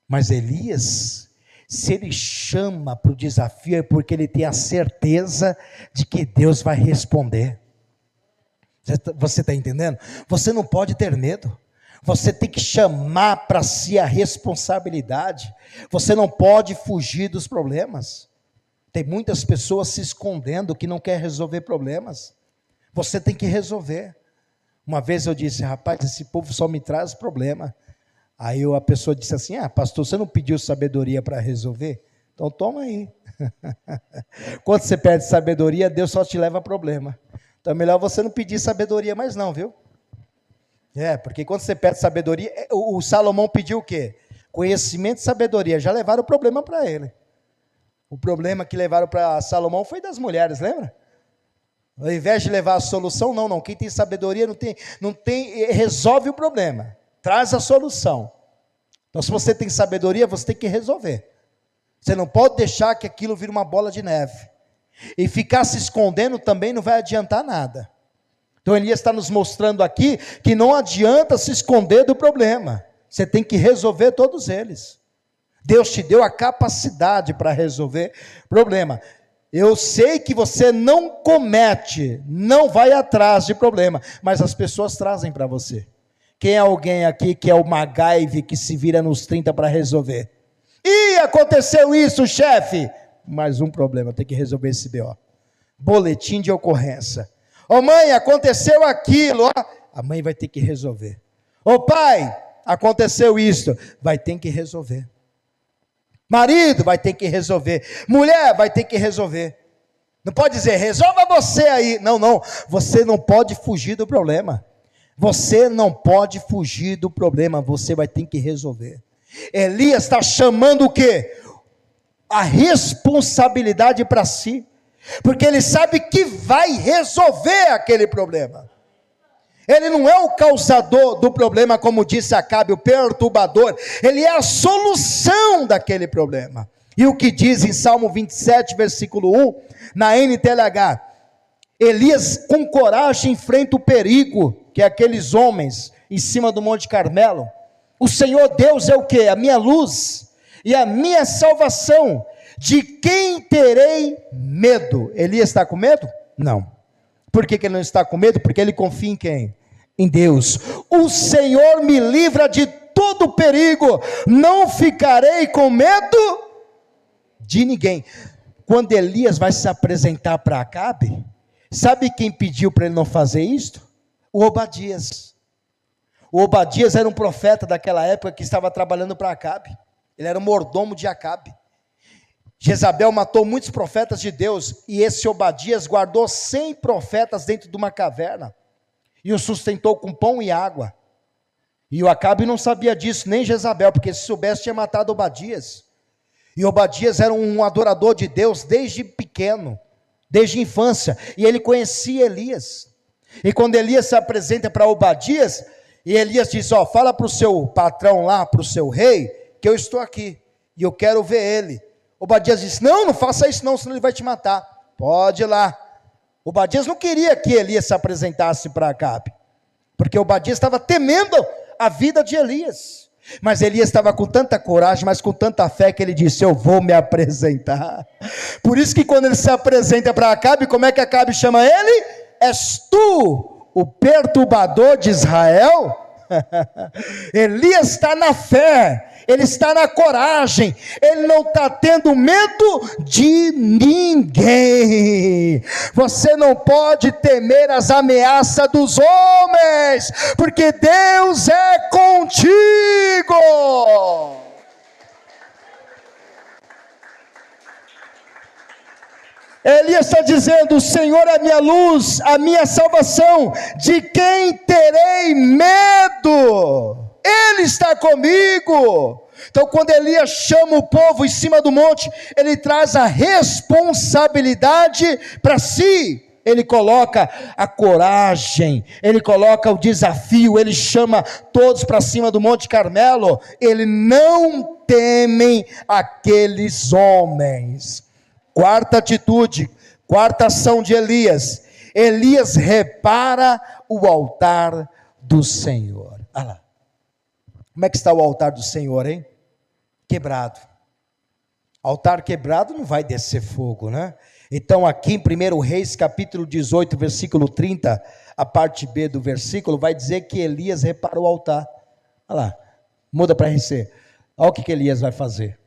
Mas Elias, se ele chama para o desafio, é porque ele tem a certeza de que Deus vai responder. Você está entendendo? Você não pode ter medo. Você tem que chamar para si a responsabilidade. Você não pode fugir dos problemas. Tem muitas pessoas se escondendo que não quer resolver problemas. Você tem que resolver. Uma vez eu disse: rapaz, esse povo só me traz problema. Aí a pessoa disse assim: pastor, você não pediu sabedoria para resolver? Então toma aí. Quando você pede sabedoria, Deus só te leva a problema. Então é melhor você não pedir sabedoria mais não, viu? Porque quando você pede sabedoria, o Salomão pediu o quê? Conhecimento e sabedoria, já levaram o problema para ele. O problema que levaram para Salomão foi das mulheres, lembra? Ao invés de levar a solução, não, quem tem sabedoria não tem, resolve o problema, traz a solução. Então se você tem sabedoria, você tem que resolver. Você não pode deixar que aquilo vire uma bola de neve. E ficar se escondendo também não vai adiantar nada. Então Elias está nos mostrando aqui que não adianta se esconder do problema. Você tem que resolver todos eles. Deus te deu a capacidade para resolver problema. Eu sei que você não comete, não vai atrás de problema, mas as pessoas trazem para você. Quem é alguém aqui que é o MacGyver que se vira nos 30 para resolver? Ih, aconteceu isso, chefe. Mais um problema, tem que resolver esse BO. Boletim de ocorrência. Ô mãe, aconteceu aquilo, a mãe vai ter que resolver. Ô pai, aconteceu isso, vai ter que resolver. Marido vai ter que resolver. Mulher vai ter que resolver. Não pode dizer, resolva você aí. Não, você não pode fugir do problema. Você não pode fugir do problema, você vai ter que resolver. Elias está chamando o quê? A responsabilidade para si. Porque ele sabe que vai resolver aquele problema. Ele não é o causador do problema, como disse Acabe, o perturbador. Ele é a solução daquele problema. E o que diz em Salmo 27, versículo 1, na NTLH, Elias com coragem enfrenta o perigo, que é aqueles homens em cima do Monte Carmelo. O Senhor Deus é o quê? A minha luz. e a minha salvação, de quem terei medo? Elias está com medo? Não. Por que ele não está com medo? Porque ele confia em quem? Em Deus. O Senhor me livra de todo perigo, não ficarei com medo de ninguém. Quando Elias vai se apresentar para Acabe, sabe quem pediu para ele não fazer isto? O Obadias. O Obadias era um profeta daquela época que estava trabalhando para Acabe. Ele era o mordomo de Acabe. Jezabel matou muitos profetas de Deus, e esse Obadias guardou 100 profetas dentro de uma caverna, e os sustentou com pão e água. E o Acabe não sabia disso, nem Jezabel, porque se soubesse tinha matado Obadias. E Obadias era um adorador de Deus desde pequeno, desde a infância, e ele conhecia Elias. E quando Elias se apresenta para Obadias, e Elias diz, fala para o seu patrão lá, para o seu rei, que eu estou aqui, e eu quero ver ele. Obadias disse, não faça isso não, senão ele vai te matar. Pode ir lá. Obadias não queria que Elias se apresentasse para Acabe, porque Obadias estava temendo a vida de Elias. Mas Elias estava com tanta coragem, mas com tanta fé, que ele disse, eu vou me apresentar. Por isso que quando ele se apresenta para Acabe, como é que Acabe chama ele? És tu o perturbador de Israel? Elias está na fé, ele está na coragem, ele não está tendo medo de ninguém. Você não pode temer as ameaças dos homens, porque Deus é contigo. Elias está dizendo, o Senhor é a minha luz, a minha salvação, de quem terei medo? Ele está comigo. Então quando Elias chama o povo em cima do monte, ele traz a responsabilidade para si. Ele coloca a coragem, ele coloca o desafio, ele chama todos para cima do Monte Carmelo. Ele não temem aqueles homens. Quarta atitude, quarta ação de Elias. Elias repara o altar do Senhor. Olha lá. Como é que está o altar do Senhor, hein? Quebrado. Altar quebrado não vai descer fogo, né? Então aqui em 1 Reis capítulo 18, versículo 30, a parte B do versículo, vai dizer que Elias reparou o altar. Olha lá, muda para RC. Olha o que Elias vai fazer.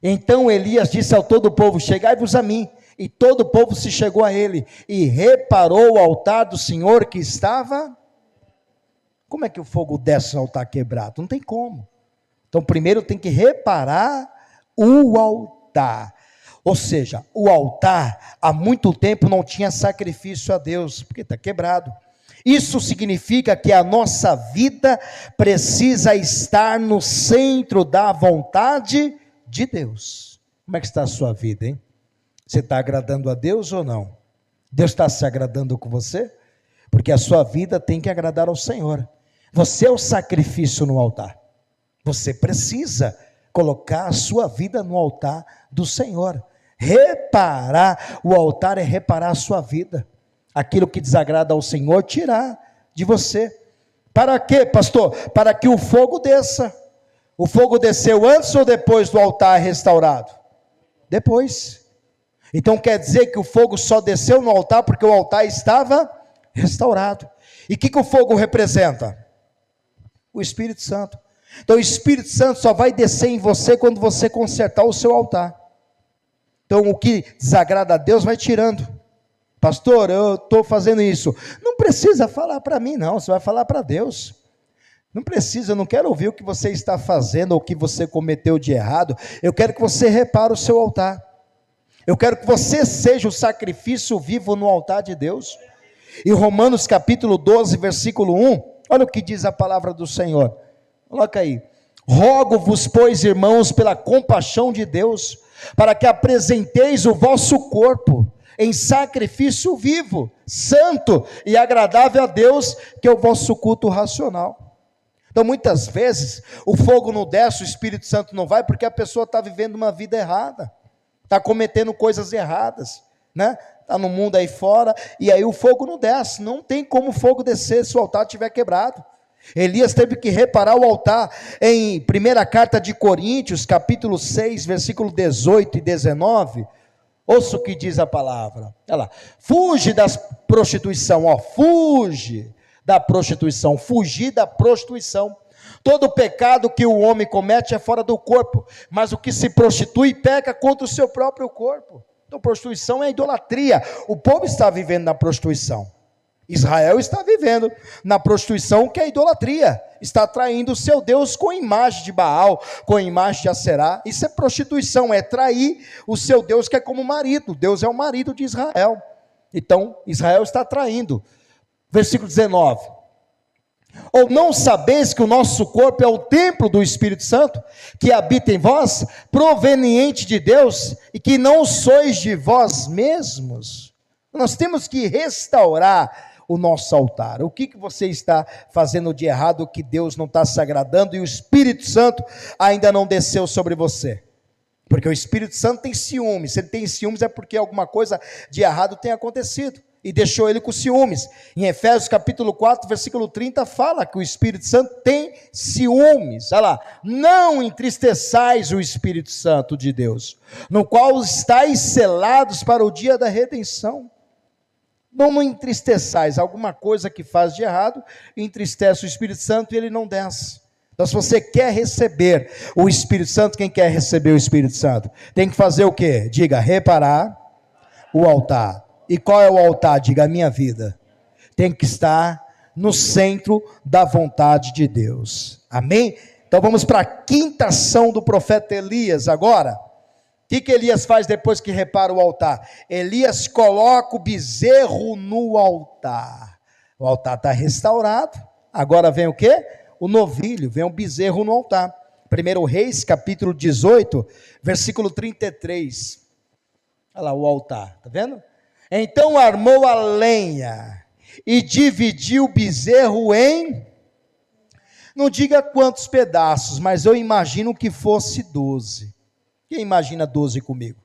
Então Elias disse ao todo o povo, chegai-vos a mim. E todo o povo se chegou a ele, e reparou o altar do Senhor que estava... Como é que o fogo desce no altar quebrado? Não tem como. Então primeiro tem que reparar o altar. Ou seja, o altar há muito tempo não tinha sacrifício a Deus, porque está quebrado. Isso significa que a nossa vida precisa estar no centro da vontade de Deus. Como é que está a sua vida, hein? Você está agradando a Deus ou não? Deus está se agradando com você? Porque a sua vida tem que agradar ao Senhor. Você é o sacrifício no altar. Você precisa colocar a sua vida no altar do Senhor. Reparar o altar é reparar a sua vida. Aquilo que desagrada ao Senhor, tirar de você. Para quê, pastor? Para que o fogo desça. O fogo desceu antes ou depois do altar restaurado? Depois. Então quer dizer que o fogo só desceu no altar porque o altar estava restaurado. E o que o fogo representa? O Espírito Santo. Então o Espírito Santo só vai descer em você quando você consertar o seu altar. Então o que desagrada a Deus vai tirando. Pastor, eu estou fazendo isso. Não precisa falar para mim não, você vai falar para Deus. Não precisa, eu não quero ouvir o que você está fazendo ou o que você cometeu de errado. Eu quero que você repare o seu altar. Eu quero que você seja o sacrifício vivo no altar de Deus. Em Romanos capítulo 12, versículo 1, olha o que diz a palavra do Senhor. Coloca aí. Rogo-vos, pois, irmãos, pela compaixão de Deus, para que apresenteis o vosso corpo em sacrifício vivo, santo e agradável a Deus, que é o vosso culto racional. Então muitas vezes o fogo não desce, o Espírito Santo não vai, porque a pessoa está vivendo uma vida errada, está cometendo coisas erradas, né? Está no mundo aí fora, e aí o fogo não desce. Não tem como o fogo descer se o altar estiver quebrado. Elias teve que reparar o altar. Em primeira carta de Coríntios, capítulo 6, versículo 18 e 19, ouça o que diz a palavra. Olha lá, fuge da prostituição, fuge da prostituição, fugir da prostituição. Todo pecado que o homem comete é fora do corpo, mas o que se prostitui peca contra o seu próprio corpo. Então prostituição é idolatria. O povo está vivendo na prostituição. Israel está vivendo na prostituição, que é idolatria. Está traindo o seu Deus com imagem de Baal, com imagem de Aserá. Isso é prostituição, é trair o seu Deus, que é como marido. Deus é o marido de Israel. Então Israel está traindo. Versículo 19. Ou não sabeis que o nosso corpo é o templo do Espírito Santo, que habita em vós, proveniente de Deus, e que não sois de vós mesmos? Nós temos que restaurar o nosso altar. O que você está fazendo de errado, que Deus não está se agradando, e o Espírito Santo ainda não desceu sobre você? Porque o Espírito Santo tem ciúmes. Se ele tem ciúmes é porque alguma coisa de errado tem acontecido, e deixou ele com ciúmes. Em Efésios capítulo 4, versículo 30, fala que o Espírito Santo tem ciúmes. Olha lá, não entristeçais o Espírito Santo de Deus, no qual estáis selados para o dia da redenção. Não entristeçais, alguma coisa que faz de errado, entristece o Espírito Santo e ele não desce. Então se você quer receber o Espírito Santo, quem quer receber o Espírito Santo? Tem que fazer o quê? Diga, reparar o altar. E qual é o altar? Diga, a minha vida. Tem que estar no centro da vontade de Deus. Amém? Então vamos para a quinta ação do profeta Elias agora. O que Elias faz depois que repara o altar? Elias coloca o bezerro no altar. O altar está restaurado. Agora vem o quê? O novilho, vem o bezerro no altar. 1 Reis, capítulo 18, versículo 33. Olha lá o altar, está vendo? Então armou a lenha e dividiu o bezerro em, não diga quantos pedaços, mas eu imagino que fosse 12. Quem imagina 12 comigo?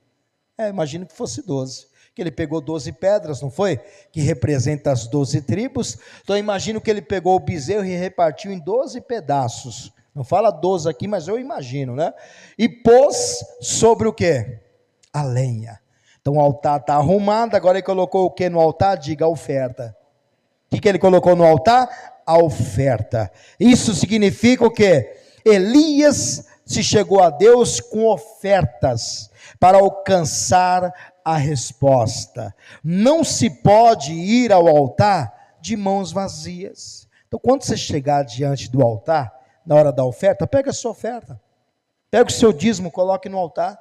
Imagino que fosse 12. Que ele pegou 12 pedras, não foi? Que representa as 12 tribos. Então eu imagino que ele pegou o bezerro e repartiu em 12 pedaços. Não fala 12 aqui, mas eu imagino, né? E pôs sobre o quê? A lenha. Então o altar está arrumado, agora ele colocou o que no altar? Diga, a oferta. O que ele colocou no altar? A oferta. Isso significa o quê? Elias se chegou a Deus com ofertas, para alcançar a resposta. Não se pode ir ao altar de mãos vazias. Então quando você chegar diante do altar, na hora da oferta, pega a sua oferta. Pega o seu dízimo, coloque no altar.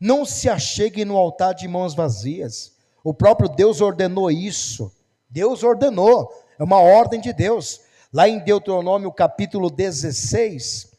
Não se achegue no altar de mãos vazias. O próprio Deus ordenou isso. Deus ordenou, é uma ordem de Deus. Lá em Deuteronômio capítulo 16,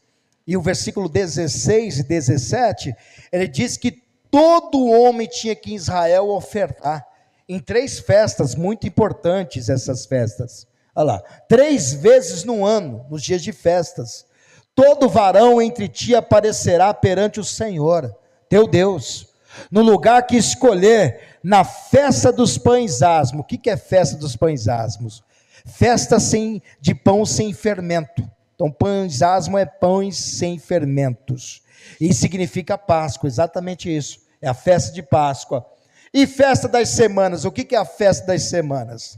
e o versículo 16 e 17, ele diz que todo homem tinha que em Israel ofertar, em 3 festas muito importantes, essas festas. Olha lá, 3 vezes no ano, nos dias de festas. Todo varão entre ti aparecerá perante o Senhor teu Deus, no lugar que escolher, na festa dos pães asmos. O que é festa dos pães asmos? Festa de pão sem fermento. Então pães asmos é pães sem fermentos, e significa Páscoa, exatamente isso, é a festa de Páscoa. E festa das semanas, o que é a festa das semanas?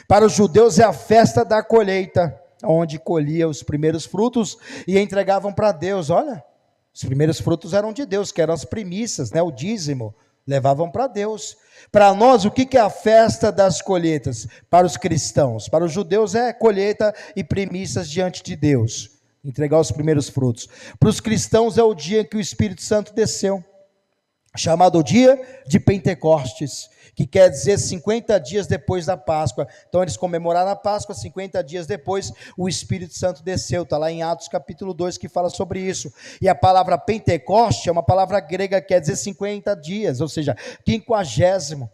Para os judeus é a festa da colheita, onde colhia os primeiros frutos e entregavam para Deus. Olha, os primeiros frutos eram de Deus, que eram as primícias, né? O dízimo, levavam para Deus. Para nós, o que é a festa das colheitas? Para os cristãos, para os judeus é colheita e primícias diante de Deus, entregar os primeiros frutos. Para os cristãos é o dia que o Espírito Santo desceu, chamado o dia de Pentecostes, que quer dizer 50 dias depois da Páscoa. Então eles comemoraram a Páscoa, 50 dias depois o Espírito Santo desceu, está lá em Atos capítulo 2 que fala sobre isso. E a palavra Pentecoste é uma palavra grega que quer dizer 50 dias, ou seja, 50º,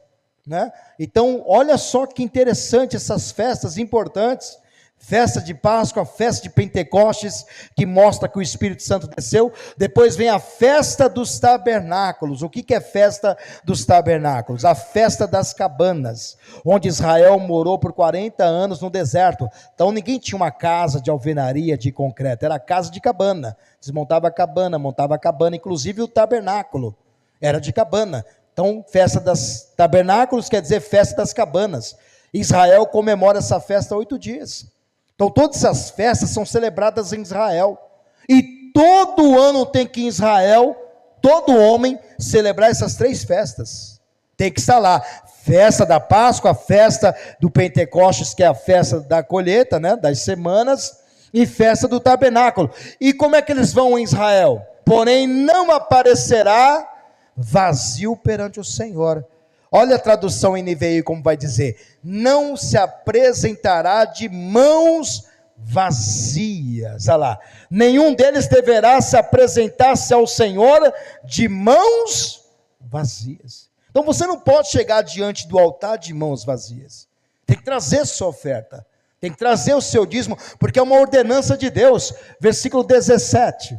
né? Então olha só que interessante essas festas importantes. Festa de Páscoa, festa de Pentecostes, que mostra que o Espírito Santo desceu. Depois vem a festa dos tabernáculos. O que é festa dos tabernáculos? A festa das cabanas, onde Israel morou por 40 anos no deserto. Então ninguém tinha uma casa de alvenaria, de concreto, era casa de cabana. Desmontava a cabana, montava a cabana, inclusive o tabernáculo era de cabana. Então, festa dos tabernáculos quer dizer festa das cabanas. Israel comemora essa festa 8 dias. Então, todas essas festas são celebradas em Israel. E todo ano tem que em Israel, todo homem, celebrar essas 3 festas. Tem que estar lá. Festa da Páscoa, a festa do Pentecostes, que é a festa da colheita, né, das semanas, e festa do tabernáculo. E como é que eles vão em Israel? Porém, não aparecerá vazio perante o Senhor. Olha a tradução em NVI como vai dizer: não se apresentará de mãos vazias. Olha lá, nenhum deles deverá se apresentar-se ao Senhor de mãos vazias. Então você não pode chegar diante do altar de mãos vazias. Tem que trazer sua oferta, tem que trazer o seu dízimo, porque é uma ordenança de Deus. Versículo 17: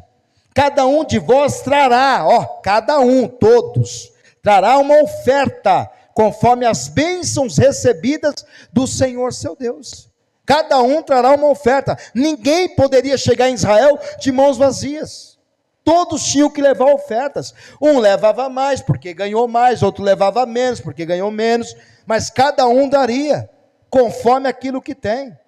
cada um de vós trará, cada um, todos, trará uma oferta, conforme as bênçãos recebidas do Senhor seu Deus. Cada um trará uma oferta. Ninguém poderia chegar em Israel de mãos vazias. Todos tinham que levar ofertas. Um levava mais porque ganhou mais, outro levava menos porque ganhou menos, mas cada um daria, conforme aquilo que tem.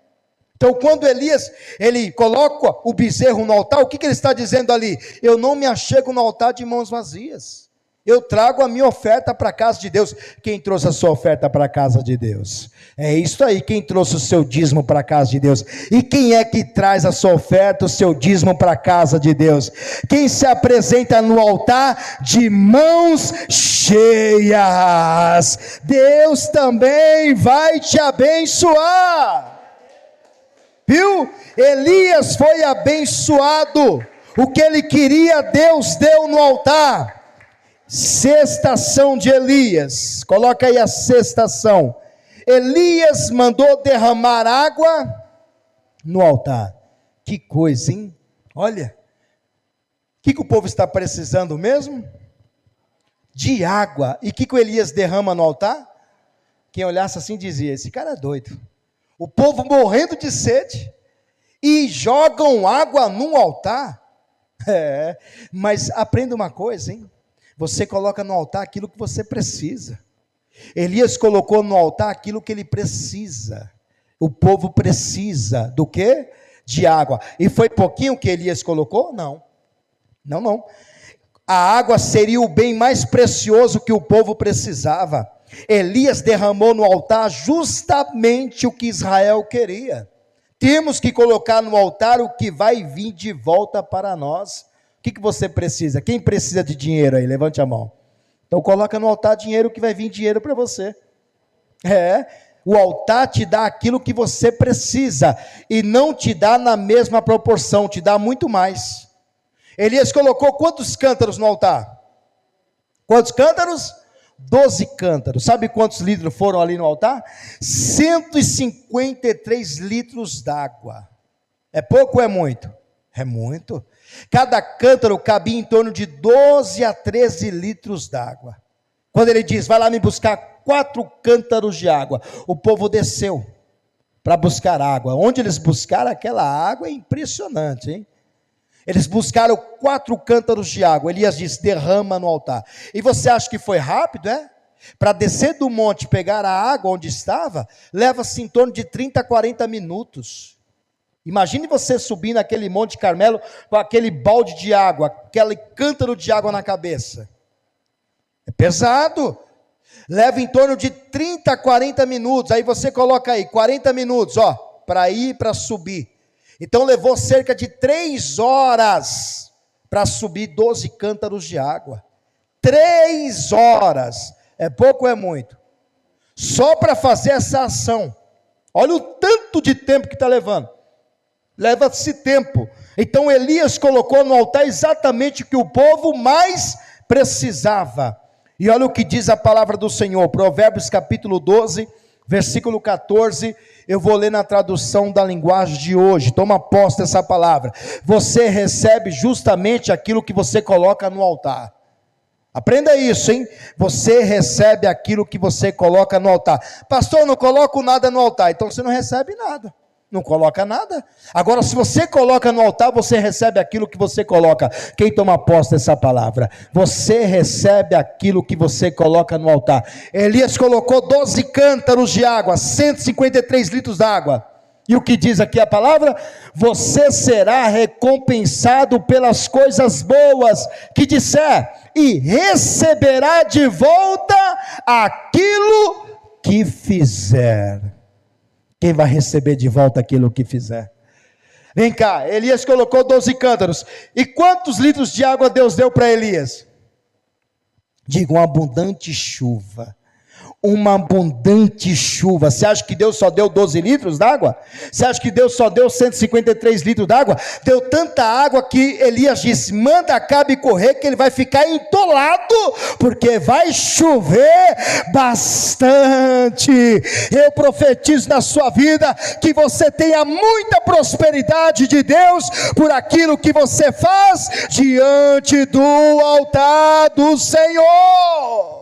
Então, quando Elias, ele coloca o bezerro no altar, o que ele está dizendo ali? Eu não me achego no altar de mãos vazias. Eu trago a minha oferta para a casa de Deus. Quem trouxe a sua oferta para a casa de Deus? É isso aí, quem trouxe o seu dízimo para a casa de Deus? E quem é que traz a sua oferta, o seu dízimo para a casa de Deus? Quem se apresenta no altar de mãos cheias? Deus também vai te abençoar. Viu? Elias foi abençoado. O que ele queria, Deus deu no altar. Sexta ação de Elias, coloca aí a sexta ação. Elias mandou derramar água no altar. Que coisa, hein? Olha, o que o povo está precisando mesmo? De água. E o que o Elias derrama no altar? Quem olhasse assim dizia: esse cara é doido. O povo morrendo de sede e jogam água no altar. Mas aprenda uma coisa, hein? Você coloca no altar aquilo que você precisa. Elias colocou no altar aquilo que ele precisa. O povo precisa do quê? De água. E foi pouquinho que Elias colocou? Não. Não. A água seria o bem mais precioso que o povo precisava. Elias derramou no altar justamente o que Israel queria. Temos que colocar no altar o que vai vir de volta para nós. O que você precisa? Quem precisa de dinheiro aí? Levante a mão. Então coloca no altar dinheiro, que vai vir dinheiro para você. O altar te dá aquilo que você precisa, e não te dá na mesma proporção, te dá muito mais. Elias colocou quantos cântaros no altar? Quantos cântaros? 12 cântaros. Sabe quantos litros foram ali no altar? 153 litros d'água. É pouco ou é muito? É muito. Cada cântaro cabia em torno de 12 a 13 litros d'água. Quando ele diz: vai lá me buscar 4 cântaros de água, o povo desceu para buscar água. Onde eles buscaram aquela água é impressionante, hein? Eles buscaram 4 cântaros de água. Elias disse: derrama no altar. E você acha que foi rápido, Para descer do monte, pegar a água onde estava, leva-se em torno de 30 a 40 minutos. Imagine você subir naquele Monte Carmelo com aquele balde de água, aquele cântaro de água na cabeça. É pesado. Leva em torno de 30 a 40 minutos. Aí você coloca aí 40 minutos, para ir e para subir. Então levou cerca de 3 horas para subir 12 cântaros de água. 3 horas. É pouco ou é muito? Só para fazer essa ação. Olha o tanto de tempo que está levando. Leva-se tempo. Então Elias colocou no altar exatamente o que o povo mais precisava. E olha o que diz a palavra do Senhor, Provérbios capítulo 12, versículo 14, eu vou ler na tradução da linguagem de hoje, toma posse dessa palavra. Você recebe justamente aquilo que você coloca no altar. Aprenda isso, hein? Você recebe aquilo que você coloca no altar. Pastor, eu não coloco nada no altar, então você não recebe nada. Não coloca nada. Agora, se você coloca no altar, você recebe aquilo que você coloca. Quem toma posse dessa palavra? Você recebe aquilo que você coloca no altar. Elias colocou 12 cântaros de água, 153 litros d'água. E o que diz aqui a palavra? Você será recompensado pelas coisas boas que disser, e receberá de volta aquilo que fizer. Quem vai receber de volta aquilo que fizer? Vem cá, Elias colocou 12 cântaros. E quantos litros de água Deus deu para Elias? Diga, uma abundante chuva. Uma abundante chuva. Você acha que Deus só deu 12 litros d'água? Você acha que Deus só deu 153 litros d'água? Deu tanta água que Elias disse, manda Acabe correr que ele vai ficar entolado, porque vai chover bastante. Eu profetizo na sua vida, que você tenha muita prosperidade de Deus, por aquilo que você faz, diante do altar do Senhor.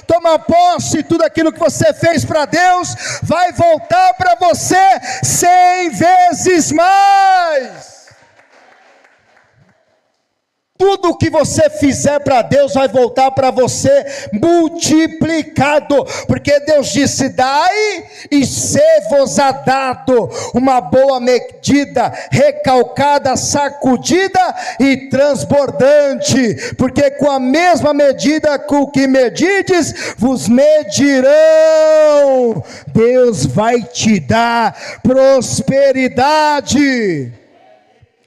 Toma posse, tudo aquilo que você fez para Deus, vai voltar para você 100 vezes mais. Tudo que você fizer para Deus vai voltar para você multiplicado, porque Deus disse, dai e ser-vos-á dado, uma boa medida, recalcada, sacudida e transbordante, porque com a mesma medida com que medides, vos medirão. Deus vai te dar prosperidade.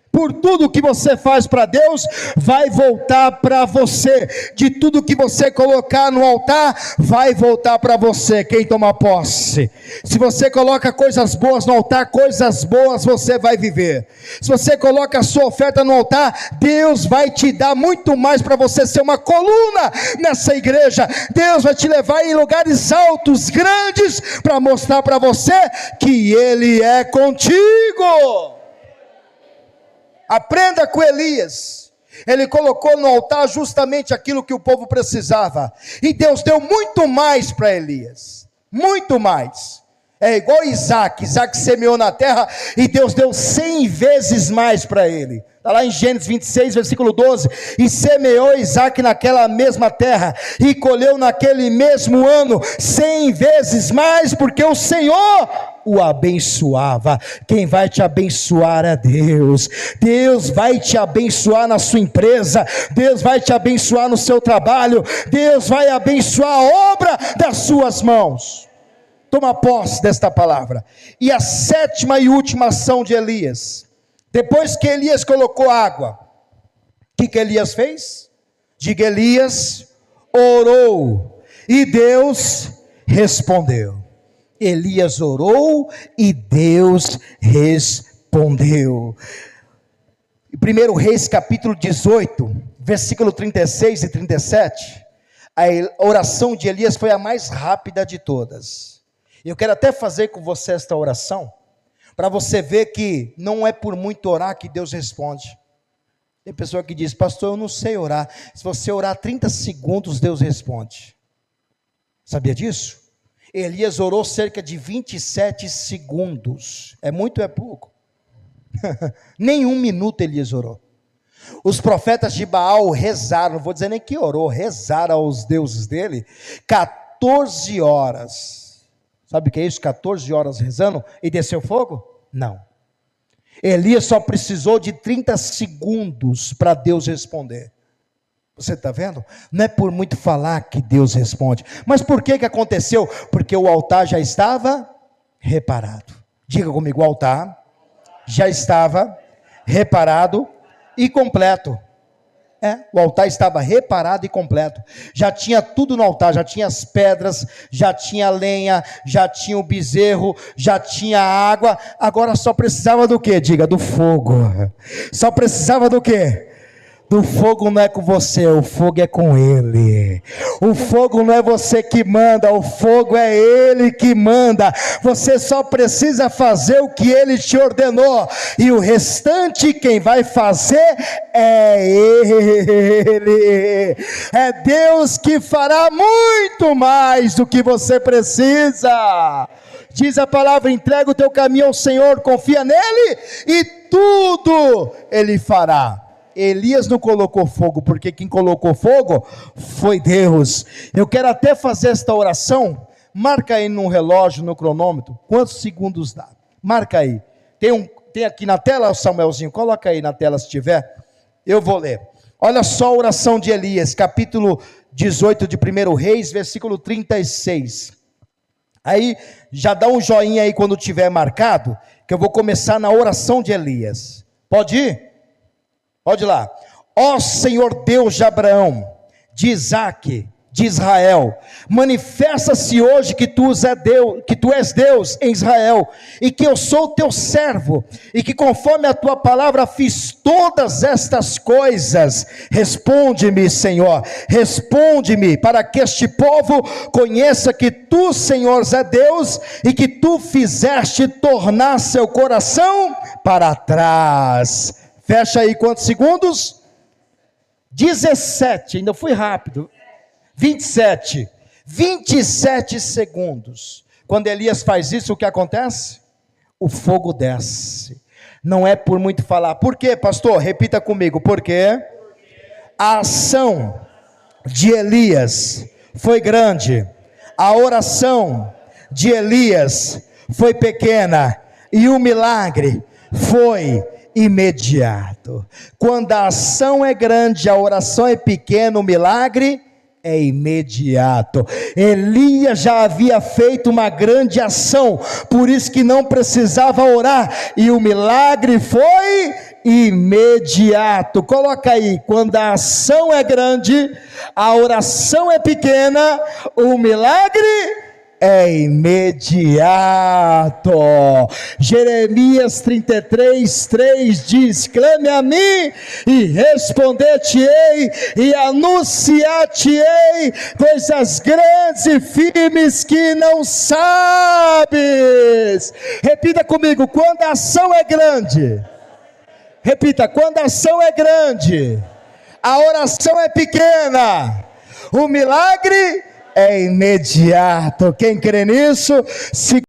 Por tudo que você faz para Deus, vai voltar para você. De tudo que você colocar no altar, vai voltar para você. Quem toma posse? Se você coloca coisas boas no altar, coisas boas você vai viver. Se você coloca a sua oferta no altar, Deus vai te dar muito mais para você ser uma coluna nessa igreja. Deus vai te levar em lugares altos, grandes, para mostrar para você que Ele é contigo. Aprenda com Elias. Ele colocou no altar justamente aquilo que o povo precisava, e Deus deu muito mais para Elias, muito mais. É igual Isaac semeou na terra, e Deus deu 100 vezes mais para ele. Está lá em Gênesis 26, versículo 12, e semeou Isaac naquela mesma terra, e colheu naquele mesmo ano 100 vezes mais, porque o Senhor o abençoava. Quem vai te abençoar é Deus. Deus vai te abençoar na sua empresa, Deus vai te abençoar no seu trabalho, Deus vai abençoar a obra das suas mãos. Toma posse desta palavra. E a sétima e última ação de Elias, depois que Elias colocou água, o que Elias fez? Diga, Elias orou, e Deus respondeu. Elias orou e Deus respondeu. 1 Reis capítulo 18, versículo 36 e 37, a oração de Elias foi a mais rápida de todas. Eu quero até fazer com você esta oração, para você ver que não é por muito orar que Deus responde. Tem pessoa que diz, pastor, eu não sei orar. Se você orar 30 segundos, Deus responde. Sabia disso? Elias orou cerca de 27 segundos. É muito ou é pouco? Nem 1 minuto Elias orou. Os profetas de Baal rezaram, não vou dizer nem que orou, rezaram aos deuses dele 14 horas. Sabe o que é isso? 14 horas rezando e desceu fogo? Não. Elias só precisou de 30 segundos para Deus responder. Você está vendo? Não é por muito falar que Deus responde. Mas por que aconteceu? Porque o altar já estava reparado. Diga comigo, o altar já estava reparado e completo. O altar estava reparado e completo. Já tinha tudo no altar, já tinha as pedras, já tinha lenha, já tinha o bezerro, já tinha água. Agora só precisava do quê? Diga, do fogo. Só precisava do quê? O fogo não é com você, o fogo é com Ele. O fogo não é você que manda, o fogo é Ele que manda. Você só precisa fazer o que Ele te ordenou, e o restante quem vai fazer é Ele. É Deus que fará muito mais do que você precisa. Diz a palavra: entrega o teu caminho ao Senhor, confia nele e tudo Ele fará. Elias não colocou fogo, porque quem colocou fogo foi Deus. Eu quero até fazer esta oração. Marca aí no relógio, no cronômetro, quantos segundos dá. Marca aí. Tem aqui na tela, Samuelzinho, coloca aí na tela se tiver. Eu vou ler. Olha só a oração de Elias, capítulo 18 de 1 Reis, versículo 36. Aí, já dá um joinha aí quando tiver marcado, que eu vou começar na oração de Elias. Pode ir? Pode ir lá. Ó Senhor Deus de Abraão, de Isaque, de Israel, manifesta-se hoje que tu és Deus em Israel, e que eu sou teu servo, e que conforme a tua palavra fiz todas estas coisas. Responde-me, Senhor, responde-me, para que este povo conheça que tu, Senhor, é Deus, e que tu fizeste tornar seu coração para trás. Fecha aí quantos segundos? 17, ainda fui rápido. 27 segundos. Quando Elias faz isso, o que acontece? O fogo desce. Não é por muito falar. Por quê, pastor? Repita comigo. Por quê? A ação de Elias foi grande, a oração de Elias foi pequena, e o milagre foi imediato. Quando a ação é grande, a oração é pequena, o milagre é imediato. Elias já havia feito uma grande ação, por isso que não precisava orar, e o milagre foi imediato. Coloca aí: quando a ação é grande, a oração é pequena, o milagre é imediato. Jeremias 33:3 diz: clame a mim e responder-te-ei, e anunciar-te-ei coisas grandes e firmes que não sabes. Repita comigo: quando a ação é grande. Repita: quando a ação é grande, a oração é pequena, o milagre é imediato. Quem crê nisso, se